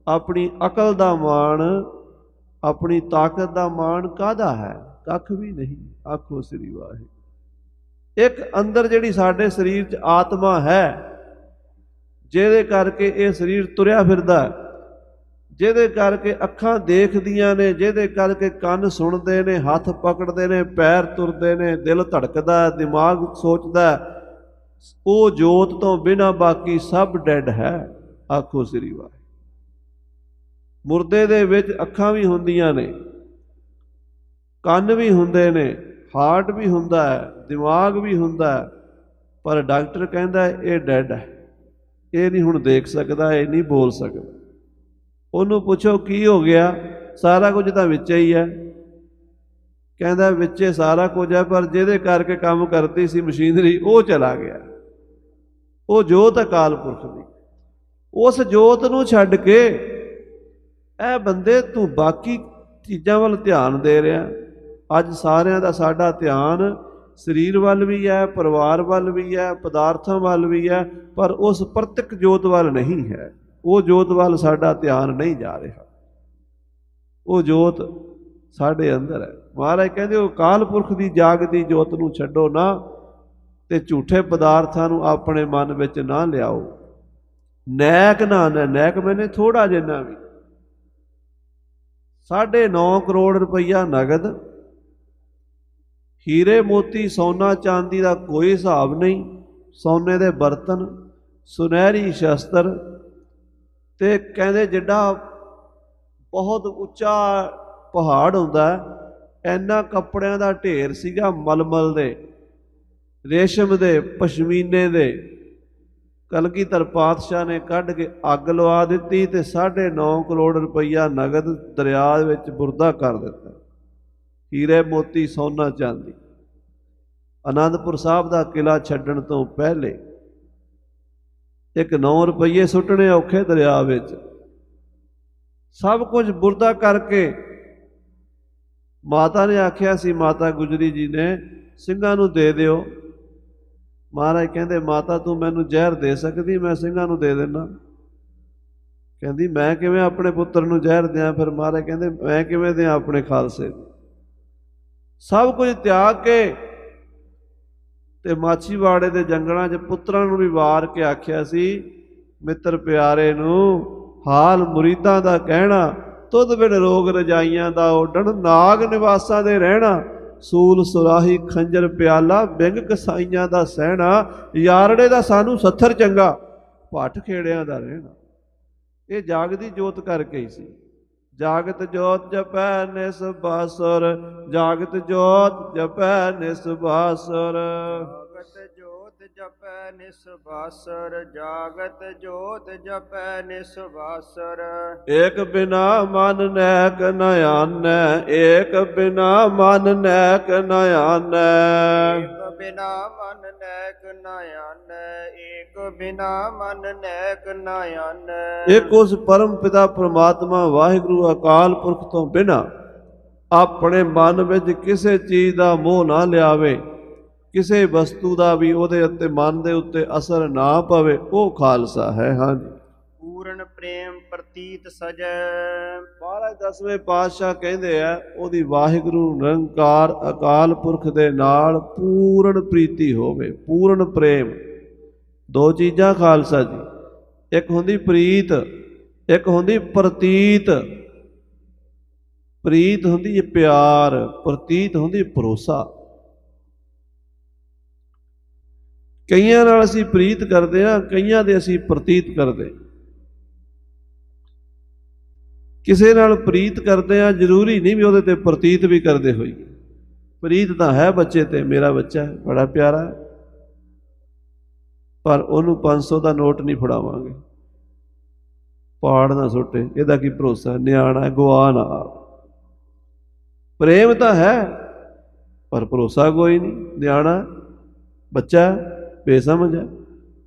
ਆਪਣੀ ਅਕਲ ਦਾ ਮਾਣ, ਆਪਣੀ ਤਾਕਤ ਦਾ ਮਾਣ ਕਾਹਦਾ ਹੈ? ਕੱਖ ਵੀ ਨਹੀਂ। ਆਖੋ ਸ੍ਰੀ ਵਾਹਿਗੁਰੂ। ਇੱਕ ਅੰਦਰ ਜਿਹੜੀ ਸਾਡੇ ਸਰੀਰ 'ਚ ਆਤਮਾ ਹੈ, ਜਿਹਦੇ ਕਰਕੇ ਇਹ ਸਰੀਰ ਤੁਰਿਆ ਫਿਰਦਾ, ਜਿਹਦੇ ਕਰਕੇ ਅੱਖਾਂ ਦੇਖਦੀਆਂ ਨੇ, ਜਿਹਦੇ ਕਰਕੇ ਕੰਨ ਸੁਣਦੇ ਨੇ, ਹੱਥ ਪਕੜਦੇ ਨੇ, ਪੈਰ ਤੁਰਦੇ ਨੇ, ਦਿਲ ਧੜਕਦਾ, ਦਿਮਾਗ ਸੋਚਦਾ, ਉਹ ਜੋਤ ਤੋਂ ਬਿਨਾਂ ਬਾਕੀ ਸਭ ਡੈਡ ਹੈ। ਆਖੋ ਸ੍ਰੀ ਵਾਹਿਗੁਰੂ। ਮੁਰਦੇ ਦੇ ਵਿੱਚ ਅੱਖਾਂ ਵੀ ਹੁੰਦੀਆਂ ਨੇ, ਕੰਨ ਵੀ ਹੁੰਦੇ ਨੇ, ਹਾਰਟ ਵੀ ਹੁੰਦਾ ਹੈ, ਦਿਮਾਗ ਵੀ ਹੁੰਦਾ ਹੈ, ਪਰ ਡਾਕਟਰ ਕਹਿੰਦਾ ਇਹ ਡੈਡ ਹੈ, ਇਹ ਨਹੀਂ ਹੁਣ ਦੇਖ ਸਕਦਾ, ਇਹ ਨਹੀਂ ਬੋਲ ਸਕਦਾ। ਉਹਨੂੰ ਪੁੱਛੋ ਕੀ ਹੋ ਗਿਆ? ਸਾਰਾ ਕੁਝ ਤਾਂ ਵਿੱਚ ਹੀ ਹੈ। ਕਹਿੰਦਾ ਵਿੱਚੇ ਸਾਰਾ ਕੁਝ ਹੈ, ਪਰ ਜਿਹਦੇ ਕਰਕੇ ਕੰਮ ਕਰਦੀ ਸੀ ਮਸ਼ੀਨਰੀ ਉਹ ਚਲਾ ਗਿਆ। ਉਹ ਜੋਤ ਅਕਾਲ ਪੁਰਖ ਦੀ, ਉਸ ਜੋਤ ਨੂੰ ਛੱਡ ਕੇ ਇਹ ਬੰਦੇ ਤੂੰ ਬਾਕੀ ਚੀਜ਼ਾਂ ਵੱਲ ਧਿਆਨ ਦੇ ਰਿਹਾ। ਅੱਜ ਸਾਰਿਆਂ ਦਾ ਸਾਡਾ ਧਿਆਨ ਸਰੀਰ ਵੱਲ ਵੀ ਹੈ, ਪਰਿਵਾਰ ਵੱਲ ਵੀ ਹੈ, ਪਦਾਰਥਾਂ ਵੱਲ ਵੀ ਹੈ, ਪਰ ਉਸ ਪ੍ਰਤੱਖ ਜੋਤ ਵੱਲ ਨਹੀਂ ਹੈ। ਉਹ ਜੋਤ ਵੱਲ ਸਾਡਾ ਧਿਆਨ ਨਹੀਂ ਜਾ ਰਿਹਾ। ਉਹ ਜੋਤ ਸਾਡੇ ਅੰਦਰ ਹੈ। ਮਹਾਰਾਜ ਕਹਿੰਦੇ ਉਹ ਅਕਾਲ ਪੁਰਖ ਦੀ ਜਾਗਦੀ ਜੋਤ ਨੂੰ ਛੱਡੋ ਨਾ, ਤੇ ਝੂਠੇ ਪਦਾਰਥਾਂ ਨੂੰ ਆਪਣੇ ਮਨ ਵਿੱਚ ਨਾ ਲਿਆਓ। ਨੈਕ ਨਾ, ਨੈਕ ਮੈਨੇ ਥੋੜਾ ਜਿੰਨਾ ਵੀ 9.5 ਕਰੋੜ ਰੁਪਈਆ ਨਗਦ, ਹੀਰੇ ਮੋਤੀ ਸੋਨਾ ਚਾਂਦੀ ਦਾ ਕੋਈ ਹਿਸਾਬ ਨਹੀਂ, ਸੋਨੇ ਦੇ ਬਰਤਨ, ਸੁਨਹਿਰੀ ਸ਼ਸਤਰ, ਤੇ ਕਹਿੰਦੇ ਜਿੱਡਾ ਬਹੁਤ ਉੱਚਾ ਪਹਾੜ ਹੁੰਦਾ ਐਨਾ ਕੱਪੜਿਆਂ ਦਾ ਢੇਰ ਸੀਗਾ, ਮਲਮਲ ਦੇ, ਰੇਸ਼ਮ ਦੇ, ਪਸ਼ਮੀਨੇ ਦੇ। ਕਲਗੀਧਰ ਪਾਤਸ਼ਾਹ ਨੇ ਕੱਢ ਕੇ ਅੱਗ ਲਵਾ ਦਿੱਤੀ ਤੇ 9.5 ਕਰੋੜ ਰੁਪਈਆ ਨਗਦ ਦਰਿਆ ਵਿੱਚ ਬੁਰਦਾ ਕਰ ਦਿੱਤਾ। ਹੀਰੇ ਮੋਤੀ ਸੋਨਾ ਚਾਂਦੀ। ਆਨੰਦਪੁਰ ਸਾਹਿਬ ਦਾ ਕਿਲਾ ਛੱਡਣ ਤੋਂ ਪਹਿਲੇ 9 ਰੁਪਈਏ ਸੁੱਟਣੇ ਔਖੇ ਦਰਿਆ ਵਿੱਚ। ਸਭ ਕੁਝ ਬੁਰਦਾ ਕਰਕੇ ਮਾਤਾ ਨੇ ਆਖਿਆ ਸੀ, ਮਾਤਾ ਗੁਜਰੀ ਜੀ ਨੇ, ਸਿੰਘਾਂ ਨੂੰ ਦੇ ਦਿਓ। ਮਹਾਰਾਜ ਕਹਿੰਦੇ ਮਾਤਾ ਤੂੰ ਮੈਨੂੰ ਜ਼ਹਿਰ ਦੇ ਸਕਦੀ? ਮੈਂ ਸਿੰਘਾਂ ਨੂੰ ਦੇ ਦੇਣਾ। ਕਹਿੰਦੀ ਮੈਂ ਕਿਵੇਂ ਆਪਣੇ ਪੁੱਤਰ ਨੂੰ ਜ਼ਹਿਰ ਦਿਆਂ? ਫਿਰ ਮਹਾਰਾਜ ਕਹਿੰਦੇ ਮੈਂ ਕਿਵੇਂ ਦਿਆਂ ਆਪਣੇ ਖਾਲਸੇ ਨੂੰ? ਸਭ ਕੁਝ ਤਿਆਗ ਕੇ ਤੇ ਮਾਛੀਵਾੜੇ ਦੇ ਜੰਗਲਾਂ 'ਚ ਪੁੱਤਰਾਂ ਨੂੰ ਵੀ ਵਾਰ ਕੇ ਆਖਿਆ ਸੀ, ਮਿੱਤਰ ਪਿਆਰੇ ਨੂੰ ਹਾਲ ਮੁਰੀਦਾਂ ਦਾ ਕਹਿਣਾ, ਤੁਧ ਬਿਨ ਰੋਗ ਰਜਾਈਆਂ ਦਾ ਓਡਣ, ਨਾਗ ਨਿਵਾਸਾਂ ਦੇ ਰਹਿਣਾ, ਸੂਲ ਸੁਰਾਹੀ ਖੰਜਰ ਪਿਆਲਾ, ਬਿੰਗ ਕਸਾਈਆਂ ਦਾ ਸਹਿਣਾ, ਯਾਰੜੇ ਦਾ ਸਾਨੂੰ ਸੱਥਰ ਚੰਗਾ, ਭੱਠ ਖੇੜਿਆਂ ਦਾ ਰਹਿਣਾ। ਇਹ ਜਾਗਦੀ ਜੋਤ ਕਰਕੇ ਹੀ ਸੀ। ਜਾਗਤ ਜੋਤ ਜਪੈ ਨਿਸ ਬਾਸੁਰ, ਜਾਗਤ ਜੋਤ ਜਪੈ ਨਿਸ ਬਾਸੁਰ। ਜਾਗਤ ਜੋਤ ਜਪੈ ਨਿਸ ਬਾਸੁਰ, ਜਾਗਤ ਜੋਤ ਜਪੈ ਨਿਸ ਬਾਸੁਰ। ਏਕ ਬਿਨਾ ਮਨ ਨੈਕ ਨ ਆਨੈ, ਏਕ ਬਿਨਾ ਮਨ ਨੈਕ ਨ ਆਨੈ। ਏਕ ਬਿਨਾ ਮਨ ਨੈਕ ਨ ਆਨੈ, ਏਕ ਬਿਨਾ ਮਨ ਨੈਕ ਨ ਆਨੈ। ਇੱਕ ਉਸ ਪਰਮ ਪਿਤਾ ਪ੍ਰਮਾਤਮਾ ਵਾਹਿਗੁਰੂ ਅਕਾਲ ਪੁਰਖ ਤੋਂ ਬਿਨਾ ਆਪਣੇ ਮਨ ਵਿੱਚ ਕਿਸੇ ਚੀਜ਼ ਦਾ ਮੋਹ ਨਾ ਲਿਆਵੇ, ਕਿਸੇ ਵਸਤੂ ਦਾ ਵੀ ਉਹਦੇ ਉੱਤੇ ਮਨ ਦੇ ਉੱਤੇ ਅਸਰ ਨਾ ਪਵੇ, ਉਹ ਖਾਲਸਾ ਹੈ। ਹਾਂਜੀ, ਪੂਰਨ ਪ੍ਰੇਮ ਪ੍ਰਤੀਤ ਸਜੈ। ਮਹਾਰਾਜ 10ਵੇਂ ਪਾਤਸ਼ਾਹ ਕਹਿੰਦੇ ਆ ਉਹਦੀ ਵਾਹਿਗੁਰੂ ਨਿਰੰਕਾਰ ਅਕਾਲ ਪੁਰਖ ਦੇ ਨਾਲ ਪੂਰਨ ਪ੍ਰੀਤੀ ਹੋਵੇ, ਪੂਰਨ ਪ੍ਰੇਮ। ਦੋ ਚੀਜ਼ਾਂ ਖਾਲਸਾ ਜੀ, ਇੱਕ ਹੁੰਦੀ ਪ੍ਰੀਤ, ਇੱਕ ਹੁੰਦੀ ਪ੍ਰਤੀਤ। ਪ੍ਰੀਤ ਹੁੰਦੀ ਹੈ ਪਿਆਰ, ਪ੍ਰਤੀਤ ਹੁੰਦੀ ਭਰੋਸਾ। ਕਈਆਂ ਨਾਲ ਅਸੀਂ ਪ੍ਰੀਤ ਕਰਦੇ ਹਾਂ, ਕਈਆਂ ਦੇ ਅਸੀਂ ਪ੍ਰਤੀਤ ਕਰਦੇ। ਕਿਸੇ ਨਾਲ ਪ੍ਰੀਤ ਕਰਦੇ ਹਾਂ, ਜ਼ਰੂਰੀ ਨਹੀਂ ਵੀ ਉਹਦੇ ਤੇ ਪ੍ਰਤੀਤ ਵੀ ਕਰਦੇ ਹੋਈਏ। ਪ੍ਰੀਤ ਤਾਂ ਹੈ ਬੱਚੇ ਤੇ, ਮੇਰਾ ਬੱਚਾ ਹੈ ਬੜਾ ਪਿਆਰਾ, ਪਰ ਉਹਨੂੰ 500 ਦਾ ਨੋਟ ਨਹੀਂ ਫੜਾਵਾਂਗੇ, ਪਾੜ ਨਾ ਸੁੱਟੇ, ਇਹਦਾ ਕੀ ਭਰੋਸਾ, ਨਿਆਣਾ ਗਵਾ ਨਾ। ਪ੍ਰੇਮ ਤਾਂ ਹੈ ਪਰ ਭਰੋਸਾ ਕੋਈ ਨਹੀਂ। ਨਿਆਣਾ ਬੱਚਾ ਬੇਸਮਝ ਹੈ,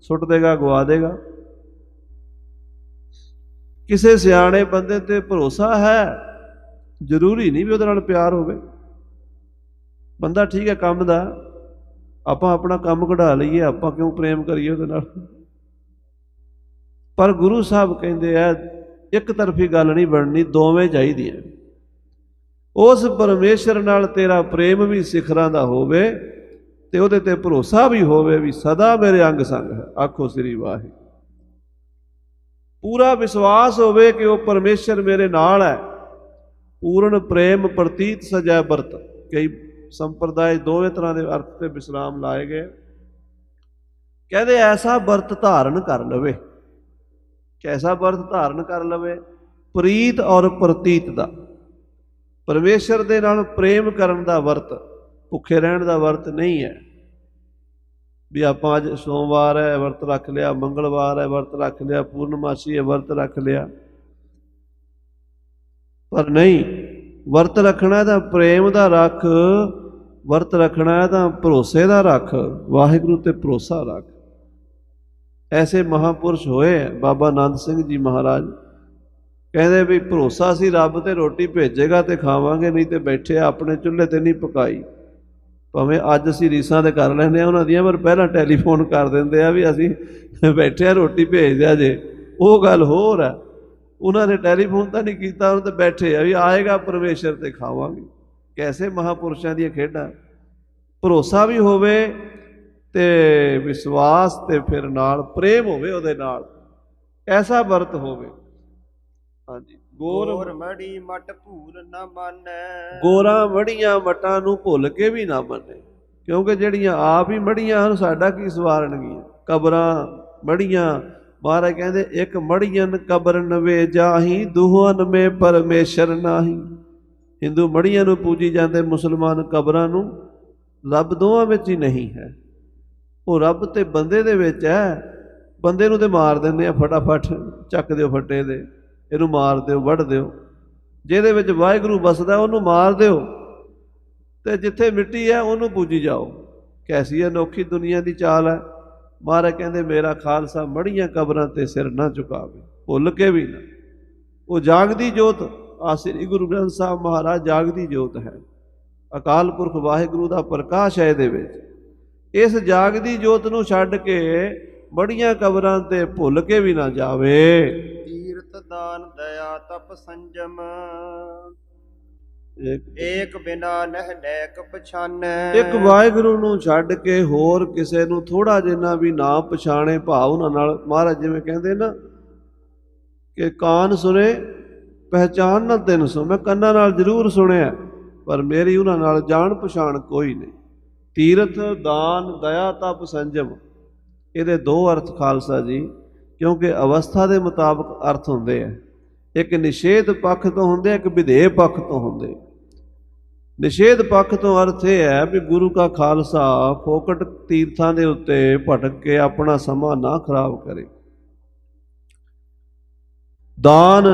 ਸੁੱਟ ਦੇਗਾ, ਗਵਾ ਦੇਗਾ। ਕਿਸੇ ਸਿਆਣੇ ਬੰਦੇ ਤੇ ਭਰੋਸਾ ਹੈ, ਜ਼ਰੂਰੀ ਨਹੀਂ ਵੀ ਉਹਦੇ ਨਾਲ ਪਿਆਰ ਹੋਵੇ। ਬੰਦਾ ਠੀਕ ਹੈ ਕੰਮ ਦਾ, ਆਪਾਂ ਆਪਣਾ ਕੰਮ ਕਢਾ ਲਈਏ, ਆਪਾਂ ਕਿਉਂ ਪ੍ਰੇਮ ਕਰੀਏ ਉਹਦੇ ਨਾਲ? ਪਰ ਗੁਰੂ ਸਾਹਿਬ ਕਹਿੰਦੇ ਆ ਇੱਕ ਤਰਫੀ ਗੱਲ ਨਹੀਂ ਬਣਨੀ, ਦੋਵੇਂ ਚਾਹੀਦੀਆਂ। ਉਸ ਪਰਮੇਸ਼ਰ ਨਾਲ ਤੇਰਾ ਪ੍ਰੇਮ ਵੀ ਸਿਖਰਾਂ ਦਾ ਹੋਵੇ ਤੇ ਉਹਦੇ ਤੇ ਭਰੋਸਾ ਵੀ ਹੋਵੇ ਵੀ ਸਦਾ ਮੇਰੇ ਅੰਗ ਸੰਗ ਹੈ। ਆਖੋ ਸ੍ਰੀ ਵਾਹਿਗੁਰੂ। ਪੂਰਾ ਵਿਸ਼ਵਾਸ ਹੋਵੇ ਕਿ ਉਹ ਪਰਮੇਸ਼ਰ ਮੇਰੇ ਨਾਲ ਹੈ। ਪੂਰਨ ਪ੍ਰੇਮ ਪ੍ਰਤੀਤ ਸਜੈ ਵਰਤ। ਕਈ ਸੰਪਰਦਾਇ ਦੋਵੇਂ ਤਰ੍ਹਾਂ ਦੇ ਅਰਥ ਤੇ ਵਿਸਰਾਮ ਲਾਏ ਗਏ। ਕਹਿੰਦੇ ਐਸਾ ਵਰਤ ਧਾਰਨ ਕਰ ਲਵੇ। ਕੈਸਾ ਵਰਤ ਧਾਰਨ ਕਰ ਲਵੇ? ਪ੍ਰੀਤ ਔਰ ਪ੍ਰਤੀਤ ਦਾ, ਪਰਮੇਸ਼ਰ ਦੇ ਨਾਲ ਪ੍ਰੇਮ ਕਰਨ ਦਾ ਵਰਤ, ਭੁੱਖੇ ਰਹਿਣ ਦਾ ਵਰਤ ਨਹੀਂ ਹੈ। ਵੀ ਆਪਾਂ ਅੱਜ ਸੋਮਵਾਰ ਹੈ ਵਰਤ ਰੱਖ ਲਿਆ, ਮੰਗਲਵਾਰ ਹੈ ਵਰਤ ਰੱਖ ਲਿਆ, ਪੂਰਨਮਾਸ਼ੀ ਹੈ ਵਰਤ ਰੱਖ ਲਿਆ। ਪਰ ਨਹੀਂ, ਵਰਤ ਰੱਖਣਾ ਤਾਂ ਪ੍ਰੇਮ ਦਾ ਰੱਖ, ਵਰਤ ਰੱਖਣਾ ਹੈ ਤਾਂ ਭਰੋਸੇ ਦਾ ਰੱਖ, ਵਾਹਿਗੁਰੂ ਤੇ ਭਰੋਸਾ ਰੱਖ। ਐਸੇ ਮਹਾਂਪੁਰਸ਼ ਹੋਏ ਬਾਬਾ ਨੰਦ ਸਿੰਘ ਜੀ ਮਹਾਰਾਜ, ਕਹਿੰਦੇ ਵੀ ਭਰੋਸਾ ਸੀ ਰੱਬ ਤੇ ਰੋਟੀ ਭੇਜੇਗਾ ਤੇ ਖਾਵਾਂਗੇ, ਨਹੀਂ ਤੇ ਬੈਠੇ ਆਪਣੇ ਚੁੱਲ੍ਹੇ ਤੇ ਨਹੀਂ ਪਕਾਈ। ਭਾਵੇਂ ਅੱਜ ਅਸੀਂ ਰੀਸਾਂ ਤੇ ਕਰ ਲੈਂਦੇ ਹਾਂ ਉਹਨਾਂ ਦੀਆਂ, ਪਰ ਪਹਿਲਾਂ ਟੈਲੀਫੋਨ ਕਰ ਦਿੰਦੇ ਆ ਵੀ ਅਸੀਂ ਬੈਠੇ ਆ ਰੋਟੀ ਭੇਜ ਦਿਆ ਜੇ। ਉਹ ਗੱਲ ਹੋਰ ਹੈ, ਉਹਨਾਂ ਨੇ ਟੈਲੀਫੋਨ ਤਾਂ ਨਹੀਂ ਕੀਤਾ, ਉਹਨਾਂ ਤੇ ਬੈਠੇ ਆ ਵੀ ਆਏਗਾ ਪਰਮੇਸ਼ਰ ਤੇ ਖਾਵਾਂਗੇ। ਕੈਸੇ ਮਹਾਂਪੁਰਸ਼ਾਂ ਦੀਆਂ ਖੇਡਾਂ। ਭਰੋਸਾ ਵੀ ਹੋਵੇ ਤੇ ਵਿਸ਼ਵਾਸ ਤੇ ਫਿਰ ਨਾਲ ਪ੍ਰੇਮ ਹੋਵੇ ਉਹਦੇ ਨਾਲ, ਐਸਾ ਵਰਤ ਹੋਵੇ। ਹਾਂਜੀ, ਗੋਰ ਮੜੀ ਮਟ ਭੂਲ ਨਾ ਮੰਨੈ। ਗੋਰਾਂ ਮੜੀਆਂ ਮਟਾਂ ਨੂੰ ਭੁੱਲ ਕੇ ਵੀ ਨਾ ਮੰਨੇ, ਕਿਉਂਕਿ ਜਿਹੜੀਆਂ ਆਪ ਹੀ ਮੜੀਆਂ ਹਨ ਸਾਡਾ ਕੀ ਸਵਾਰਨਗੀਆਂ। ਕਬਰਾਂ ਮੜੀਆਂ, ਮਹਾਰਾਜ ਕਹਿੰਦੇ ਇੱਕ ਮੜੀਆਂ ਕਬਰਨ ਵੇ ਜਾਹੀ, ਦੁਹਨ ਮੇ ਪਰਮੇਸ਼ਰ ਨਾਹੀ। ਹਿੰਦੂ ਮੜੀਆਂ ਨੂੰ ਪੂਜੀ ਜਾਂਦੇ, ਮੁਸਲਮਾਨ ਕਬਰਾਂ ਨੂੰ। ਰੱਬ ਦੋਵਾਂ ਵਿੱਚ ਹੀ ਨਹੀਂ ਹੈ। ਉਹ ਰੱਬ ਤੇ ਬੰਦੇ ਦੇ ਵਿੱਚ ਹੈ। ਬੰਦੇ ਨੂੰ ਤੇ ਮਾਰ ਦਿੰਦੇ ਆ ਫਟਾਫਟ, ਚੱਕ ਦਿਓ ਫੱਟੇ ਦੇ, ਇਹਨੂੰ ਮਾਰ ਦਿਓ, ਵੱਢ ਦਿਓ। ਜਿਹਦੇ ਵਿੱਚ ਵਾਹਿਗੁਰੂ ਵਸਦਾ ਉਹਨੂੰ ਮਾਰ ਦਿਓ, ਤੇ ਜਿੱਥੇ ਮਿੱਟੀ ਹੈ ਉਹਨੂੰ ਪੂਜੀ ਜਾਓ। ਕੈਸੀ ਅਨੋਖੀ ਦੁਨੀਆ ਦੀ ਚਾਲ ਹੈ। ਮਹਾਰਾਜ ਕਹਿੰਦੇ ਮੇਰਾ ਖਾਲਸਾ ਮੜੀਆਂ ਕਬਰਾਂ ਤੇ ਸਿਰ ਨਾ ਝੁਕਾਵੇ, ਭੁੱਲ ਕੇ ਵੀ ਨਾ। ਉਹ ਜਾਗਦੀ ਜੋਤ ਆ ਸ੍ਰੀ ਗੁਰੂ ਗ੍ਰੰਥ ਸਾਹਿਬ ਮਹਾਰਾਜ ਜਾਗਦੀ ਜੋਤ ਹੈ। ਅਕਾਲ ਪੁਰਖ ਵਾਹਿਗੁਰੂ ਦਾ ਪ੍ਰਕਾਸ਼ ਹੈ ਇਹਦੇ ਵਿੱਚ। ਇਸ ਜਾਗਦੀ ਜੋਤ ਨੂੰ ਛੱਡ ਕੇ ਬੜੀਆਂ ਕਬਰਾਂ ਤੇ ਭੁੱਲ ਕੇ ਵੀ ਨਾ ਜਾਵੇ। ਤੀਰਥ ਦਾਨ ਦਇਆ ਤਪ ਸੰਜਮ, ਏਕ ਬਿਨਾ ਨਹਿ ਨੈਕ ਪਛਾਨੈ। ਇੱਕ ਵਾਹਿਗੁਰੂ ਨੂੰ ਛੱਡ ਕੇ ਹੋਰ ਕਿਸੇ ਨੂੰ ਥੋੜਾ ਜਿੰਨਾ ਵੀ ਨਾ ਪਛਾਣੇ ਭਾਵਨਾ ਨਾਲ। ਮਹਾਰਾਜ ਜਿਵੇਂ ਕਹਿੰਦੇ ਨਾ ਕਿ ਕਾਨ ਸੁਣੇ ਪਹਿਚਾਨ ਨਾ ਤਿੰਨ ਸੋ, ਮੈਂ ਕੰਨਾਂ ਨਾਲ ਜ਼ਰੂਰ ਸੁਣਿਆ ਪਰ ਮੇਰੀ ਉਹਨਾਂ ਨਾਲ ਜਾਣ ਪਛਾਣ ਕੋਈ ਨਹੀਂ। ਤੀਰਥ ਦਾਨ ਦਇਆ ਤਪ ਸੰਜਮ, ਇਹਦੇ ਦੋ ਅਰਥ ਖਾਲਸਾ ਜੀ, ਕਿਉਂਕਿ ਅਵਸਥਾ ਦੇ ਮੁਤਾਬਕ ਅਰਥ ਹੁੰਦੇ ਆ। ਇੱਕ ਨਿਸ਼ੇਧ ਪੱਖ ਤੋਂ ਹੁੰਦੇ, ਇੱਕ ਵਿਧੇਯ ਪੱਖ ਤੋਂ ਹੁੰਦੇ। ਨਿਸ਼ੇਧ ਪੱਖ ਤੋਂ ਅਰਥ ਇਹ ਹੈ ਵੀ ਗੁਰੂ ਕਾ ਖਾਲਸਾ ਫੋਕਟ ਤੀਰਥਾਂ ਦੇ ਉੱਤੇ ਭਟਕ ਕੇ ਆਪਣਾ ਸਮਾਂ ਨਾ ਖਰਾਬ ਕਰੇ। ਦਾਨ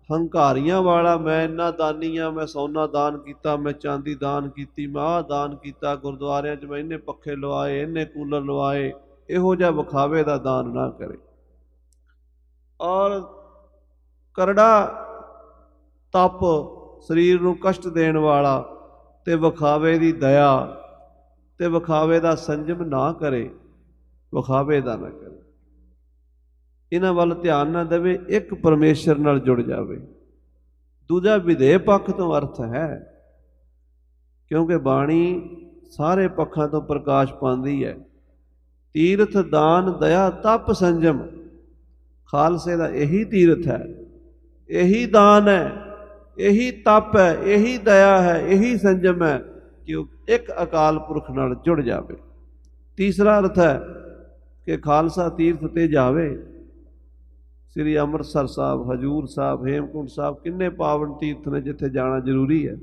ਹੰਕਾਰੀਆਂ ਵਾਲਾ, ਮੈਂ ਇੰਨਾ ਦਾਨੀ ਆ, ਮੈਂ ਸੋਨਾ ਦਾਨ ਕੀਤਾ, ਮੈਂ ਚਾਂਦੀ ਦਾਨ ਕੀਤੀ, ਮੈਂ ਆਹ ਦਾਨ ਕੀਤਾ, ਗੁਰਦੁਆਰਿਆਂ 'ਚ ਮੈਂ ਇੰਨੇ ਪੱਖੇ ਲਵਾਏ, ਇੰਨੇ ਕੂਲਰ ਲਵਾਏ, ਇਹੋ ਜਿਹਾ ਵਿਖਾਵੇ ਦਾ ਦਾਨ ਨਾ ਕਰੇ। ਔਰ ਕਰੜਾ ਤਪ, ਸਰੀਰ ਨੂੰ ਕਸ਼ਟ ਦੇਣ ਵਾਲਾ ਤੇ ਵਿਖਾਵੇ ਦੀ ਦਇਆ ਤੇ ਵਿਖਾਵੇ ਦਾ ਸੰਜਮ ਨਾ ਕਰੇ, ਵਿਖਾਵੇ ਦਾ ਨਾ ਕਰੇ। ਇਹਨਾਂ ਵੱਲ ਧਿਆਨ ਨਾ ਦੇਵੇ, ਇੱਕ ਪਰਮੇਸ਼ਰ ਨਾਲ ਜੁੜ ਜਾਵੇ। ਦੂਜਾ ਵਿਧੇਯ ਪੱਖ ਤੋਂ ਅਰਥ ਹੈ, ਕਿਉਂਕਿ ਬਾਣੀ ਸਾਰੇ ਪੱਖਾਂ ਤੋਂ ਪ੍ਰਕਾਸ਼ ਪਾਉਂਦੀ ਹੈ। ਤੀਰਥ ਦਾਨ ਦਇਆ ਤਪ ਸੰਜਮ, ਖਾਲਸੇ ਦਾ ਇਹੀ ਤੀਰਥ ਹੈ, ਇਹੀ ਦਾਨ ਹੈ, ਇਹੀ ਤਪ ਹੈ, ਇਹੀ ਦਇਆ ਹੈ, ਇਹੀ ਸੰਜਮ ਹੈ ਕਿ ਉਹ ਇੱਕ ਅਕਾਲ ਪੁਰਖ ਨਾਲ ਜੁੜ ਜਾਵੇ। ਤੀਸਰਾ ਅਰਥ ਹੈ ਕਿ ਖਾਲਸਾ ਤੀਰਥ ਤੇ ਜਾਵੇ। ਸ੍ਰੀ ਅੰਮ੍ਰਿਤਸਰ ਸਾਹਿਬ, ਹਜੂਰ ਸਾਹਿਬ, ਹੇਮਕੁੰਟ ਸਾਹਿਬ, ਕਿੰਨੇ ਪਾਵਨ ਤੀਰਥ ਨੇ ਜਿੱਥੇ ਜਾਣਾ ਜ਼ਰੂਰੀ ਹੈ।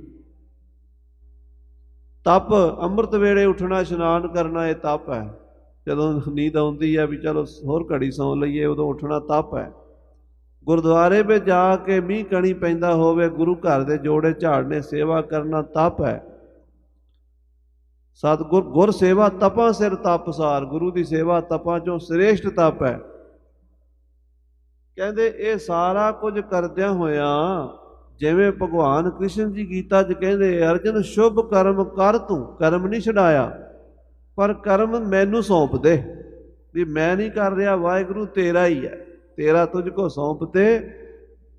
ਤਪ, ਅੰਮ੍ਰਿਤ ਵੇਲੇ ਉੱਠਣਾ, ਇਸ਼ਨਾਨ ਕਰਨਾ, ਇਹ ਤਪ ਹੈ। ਜਦੋਂ ਨੀਂਦ ਆਉਂਦੀ ਹੈ ਵੀ ਚਲੋ ਹੋਰ ਘੜੀ ਸੌਂ ਲਈਏ, ਉਦੋਂ ਉੱਠਣਾ ਤਪ ਹੈ। ਗੁਰਦੁਆਰੇ ਵਿੱਚ ਜਾ ਕੇ ਮੀਂਹ ਕਣੀ ਪੈਂਦਾ ਹੋਵੇ, ਗੁਰੂ ਘਰ ਦੇ ਜੋੜੇ ਝਾੜਨੇ, ਸੇਵਾ ਕਰਨਾ ਤਪ ਹੈ। ਸਤਿਗੁਰ ਗੁਰ ਸੇਵਾ ਤਪਾਂ ਸਿਰ ਤਪਸਾਰ, ਗੁਰੂ ਦੀ ਸੇਵਾ ਤਪਾਂ ਚੋਂ ਸ੍ਰੇਸ਼ਟ ਤਪ ਹੈ। ਕਹਿੰਦੇ ਇਹ ਸਾਰਾ ਕੁਝ ਕਰਦਿਆਂ ਹੋਇਆਂ, ਜਿਵੇਂ ਭਗਵਾਨ ਕ੍ਰਿਸ਼ਨ ਜੀ ਗੀਤਾ 'ਚ ਕਹਿੰਦੇ, ਅਰਜਨ ਸ਼ੁਭ ਕਰਮ ਕਰ ਤੂੰ, ਕਰਮ ਨਹੀਂ ਛਡਾਇਆ ਪਰ ਕਰਮ ਮੈਨੂੰ ਸੌਂਪ ਦੇ। ਵੀ ਮੈਂ ਨਹੀਂ ਕਰ ਰਿਹਾ, ਵਾਹਿਗੁਰੂ ਤੇਰਾ ਹੀ ਹੈ, ਤੇਰਾ ਤੁਝ ਕੋ ਸੌਂਪ ਤੇ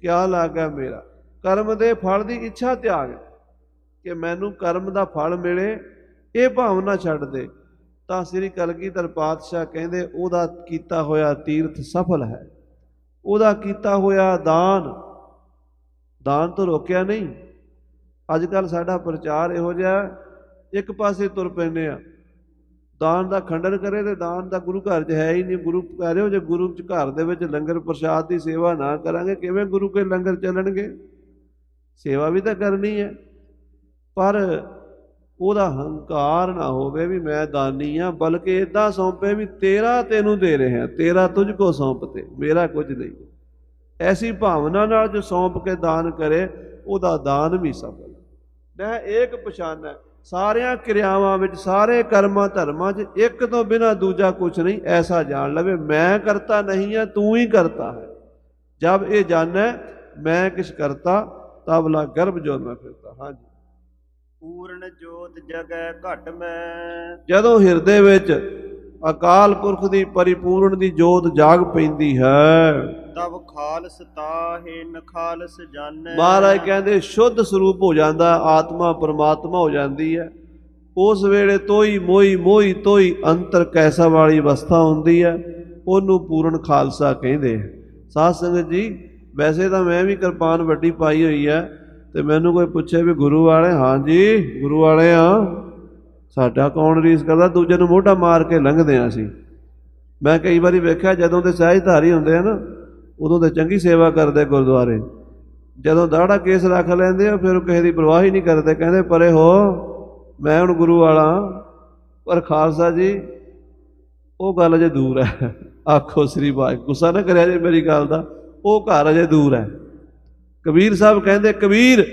ਕਿਆ ਲਾਗਾ ਮੇਰਾ। ਕਰਮ ਦੇ ਫਲ ਦੀ ਇੱਛਾ ਤਿਆਗ, ਕਿ ਮੈਨੂੰ ਕਰਮ ਦਾ ਫਲ ਮਿਲੇ, ਇਹ ਭਾਵਨਾ ਛੱਡ ਦੇ। ਤਾਂ ਸ੍ਰੀ ਕਲਗੀਧਰ ਪਾਤਸ਼ਾਹ ਕਹਿੰਦੇ ਉਹਦਾ ਕੀਤਾ ਹੋਇਆ ਤੀਰਥ ਸਫਲ ਹੈ। ਉਹਦਾ ਕੀਤਾ ਹੋਇਆ ਦਾਨ, ਦਾਨ ਤੋਂ ਰੋਕਿਆ ਨਹੀਂ। ਅੱਜ ਕੱਲ੍ਹ ਸਾਡਾ ਪ੍ਰਚਾਰ ਇਹੋ ਜਿਹਾ, ਇੱਕ ਪਾਸੇ ਤੁਰ ਪੈਂਦੇ ਆ, ਦਾਨ ਦਾ ਖੰਡਨ ਕਰੇ ਤੇ ਦਾਨ ਦਾ ਗੁਰੂ ਘਰ 'ਚ ਹੈ ਹੀ ਨਹੀਂ। ਗੁਰੂ ਕਹਿ ਰਹੇ ਹੋ ਜੇ ਗੁਰੂ ਘਰ ਦੇ ਵਿੱਚ ਲੰਗਰ ਪ੍ਰਸ਼ਾਦ ਦੀ ਸੇਵਾ ਨਾ ਕਰਾਂਗੇ, ਕਿਵੇਂ ਗੁਰੂ ਕੇ ਲੰਗਰ ਚੱਲਣਗੇ? ਸੇਵਾ ਵੀ ਤਾਂ ਕਰਨੀ ਹੈ। ਪਰ ਉਹਦਾ ਹੰਕਾਰ ਨਾ ਹੋਵੇ ਵੀ ਮੈਂ ਦਾਨੀ ਆ, ਬਲਕਿ ਇਦਾਂ ਸੌਂਪੇ ਵੀ ਤੇਰਾ ਤੈਨੂੰ ਦੇ ਰਿਹਾ, ਤੇਰਾ ਤੁਝ ਕੋ ਸੌਂਪਤੇ, ਮੇਰਾ ਕੁਝ ਨਹੀਂ। ਐਸੀ ਭਾਵਨਾ ਨਾਲ ਜੋ ਸੌਂਪ ਕੇ ਦਾਨ ਕਰੇ ਉਹਦਾ ਦਾਨ ਵੀ ਸਫਲ। ਮੈਂ ਏਕ ਪਛਾਨੈ, ਸਾਰਿਆਂ ਕਿਰਿਆਵਾਂ ਵਿੱਚ, ਸਾਰੇ ਕਰਮਾਂ ਧਰਮਾਂ 'ਚ ਇੱਕ ਤੋਂ ਬਿਨਾਂ ਦੂਜਾ ਕੁਛ ਨਹੀਂ, ਐਸਾ ਜਾਣ ਲਵੇ। ਮੈਂ ਕਰਤਾ ਨਹੀਂ ਹੈ, ਤੂੰ ਹੀ ਕਰਤਾ ਹੈ। ਜਬ ਇਹ ਜਾਣੈ ਮੈਂ ਕਿਛ ਕਰਤਾ, ਤਬ ਲਾ ਗਰਭ ਜੋ ਮੈਂ ਫਿਰਤਾ। ਹਾਂਜੀ, ਪੂਰਨ ਜੋਤ ਜਗੈ ਘਟ ਮੈਂ। ਜਦੋਂ ਹਿਰਦੇ ਵਿੱਚ ਅਕਾਲ ਪੁਰਖ ਦੀ ਪਰਿਪੂਰਨ ਦੀ ਜੋਤ ਜਾਗ ਪੈਂਦੀ ਹੈ, ਤਬ ਖਾਲਸ ਤਾਹੇ ਨਖਾਲਸ ਜਾਣੈ। ਮਹਾਰਾਜ ਕਹਿੰਦੇ ਸ਼ੁੱਧ ਸਰੂਪ ਹੋ ਜਾਂਦਾ, ਆਤਮਾ ਪਰਮਾਤਮਾ ਹੋ ਜਾਂਦੀ ਹੈ। ਉਸ ਵੇਲੇ ਤੋਈ ਮੋਈ ਮੋਈ ਤੋਈ ਅੰਤਰ ਕੈਸਾ ਵਾਲੀ ਅਵਸਥਾ ਹੁੰਦੀ ਹੈ, ਉਹਨੂੰ ਪੂਰਨ ਖਾਲਸਾ ਕਹਿੰਦੇ। ਸਾਧ ਸੰਗਤ ਜੀ, ਵੈਸੇ ਤਾਂ ਮੈਂ ਵੀ ਕਿਰਪਾਨ ਵੱਡੀ ਪਾਈ ਹੋਈ ਹੈ, ਤੇ ਮੈਨੂੰ ਕੋਈ ਪੁੱਛੇ ਵੀ ਗੁਰੂ ਵਾਲੇ, ਹਾਂਜੀ ਗੁਰੂ ਵਾਲੇ ਆ, ਸਾਡਾ ਕੌਣ ਰੀਸ ਕਰਦਾ, ਦੂਜੇ ਨੂੰ ਮੋਢਾ ਮਾਰ ਕੇ ਲੰਘਦੇ ਹਾਂ ਅਸੀਂ। ਮੈਂ ਕਈ ਵਾਰੀ ਵੇਖਿਆ ਜਦੋਂ ਦੇ ਸਹਿਜਧਾਰੀ ਹੁੰਦੇ ਆ ਨਾ, ਉਦੋਂ ਤੇ ਚੰਗੀ ਸੇਵਾ ਕਰਦੇ ਗੁਰਦੁਆਰੇ। ਜਦੋਂ ਦਾੜਾ ਕੇਸ ਰੱਖ ਲੈਂਦੇ ਆ, ਫਿਰ ਉਹ ਕਿਸੇ ਦੀ ਪਰਵਾਹ ਹੀ ਨਹੀਂ ਕਰਦੇ, ਕਹਿੰਦੇ ਪਰੇ ਹੋ, ਮੈਂ ਹੁਣ ਗੁਰੂ ਵਾਲਾ। ਪਰ ਖਾਲਸਾ ਜੀ ਉਹ ਗੱਲ ਅਜੇ ਦੂਰ ਹੈ। ਆਖੋ ਸ੍ਰੀ ਵਾਹਿਗੁਰੂ, ਗੁੱਸਾ ਨਾ ਕਰਿਆ ਜੇ ਮੇਰੀ ਗੱਲ ਦਾ, ਉਹ ਘਰ ਅਜੇ ਦੂਰ ਹੈ। ਕਬੀਰ ਸਾਹਿਬ ਕਹਿੰਦੇ, ਕਬੀਰ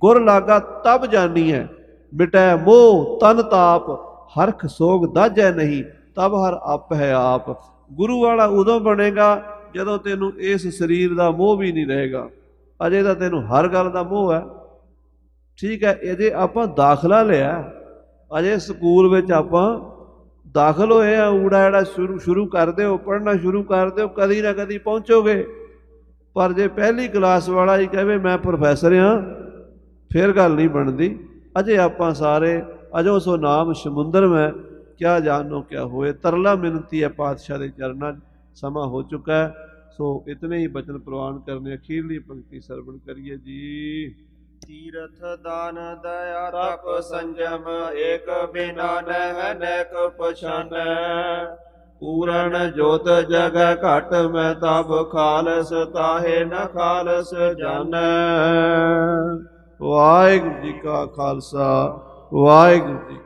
ਗੁਰ ਲਾਗਾ ਤਬ ਜਾਨੀ ਹੈ, ਮਿਟੈ ਮੋਹ ਤਨ ਤਾਪ, ਹਰਖ ਸੋਗ ਦਾਜੈ ਨਹੀਂ, ਤਬ ਹਰ ਆਪ ਹੈ ਆਪ। ਗੁਰੂ ਵਾਲਾ ਉਦੋਂ ਬਣੇਗਾ ਜਦੋਂ ਤੈਨੂੰ ਇਸ ਸਰੀਰ ਦਾ ਮੋਹ ਵੀ ਨਹੀਂ ਰਹੇਗਾ। ਅਜੇ ਤਾਂ ਤੈਨੂੰ ਹਰ ਗੱਲ ਦਾ ਮੋਹ ਹੈ। ਠੀਕ ਹੈ, ਅਜੇ ਆਪਾਂ ਦਾਖਲਾ ਲਿਆ, ਅਜੇ ਸਕੂਲ ਵਿੱਚ ਆਪਾਂ ਦਾਖਲ ਹੋਏ ਆ, ਊੜਾ ਐੜਾ ਸ਼ੁਰੂ ਕਰ ਦਿਓ, ਪੜ੍ਹਨਾ ਸ਼ੁਰੂ ਕਰ ਦਿਓ, ਕਦੀ ਨਾ ਕਦੀ ਪਹੁੰਚੋਗੇ। ਪਰ ਜੇ ਪਹਿਲੀ ਕਲਾਸ ਵਾਲਾ ਹੀ ਕਹੇ ਮੈਂ ਪ੍ਰੋਫੈਸਰ ਹਾਂ, ਫਿਰ ਗੱਲ ਨਹੀਂ ਬਣਦੀ। ਅਜੇ ਆਪਾਂ ਸਾਰੇ ਅਜੋ ਸੋ ਨਾਮ ਸਮੁੰਦਰ ਮੈਂ, ਕਿਆ ਜਾਣੋ ਕਿਆ ਹੋਏ। ਤਰਲਾ ਮਿਨਤੀ ਹੈ ਪਾਤਸ਼ਾਹ ਦੇ ਚਰਨਾਂ। ਸਮਾਂ ਹੋ ਚੁੱਕਾ ਹੈ, ਸੋ ਇਤਨੇ ਹੀ ਬਚਨ ਪ੍ਰਵਾਨ ਕਰਨੇ। ਅਖੀਰਲੀ ਪੰਕਤੀ ਸਰਵਣ ਕਰੀਏ ਜੀ। ਤੀਰਥ ਦਾਨ ਦਇਆ ਤਪ ਸੰਜਮ, ਏਕ ਬਿਨਾ ਨਹਿ ਨੈਕ ਪਛਾਨੈ। ਪੂਰਨ ਜੋਤ ਜਗੈ ਘਟ ਮੈਂ, ਤਬ ਖਾਲਸ ਤਾਹੇ ਨ ਖਾਲਸ ਜਾਣੈ। ਵਾਹਿਗੁਰੂ ਜੀ ਕਾ ਖਾਲਸਾ, ਵਾਹਿਗੁਰੂ ਜੀ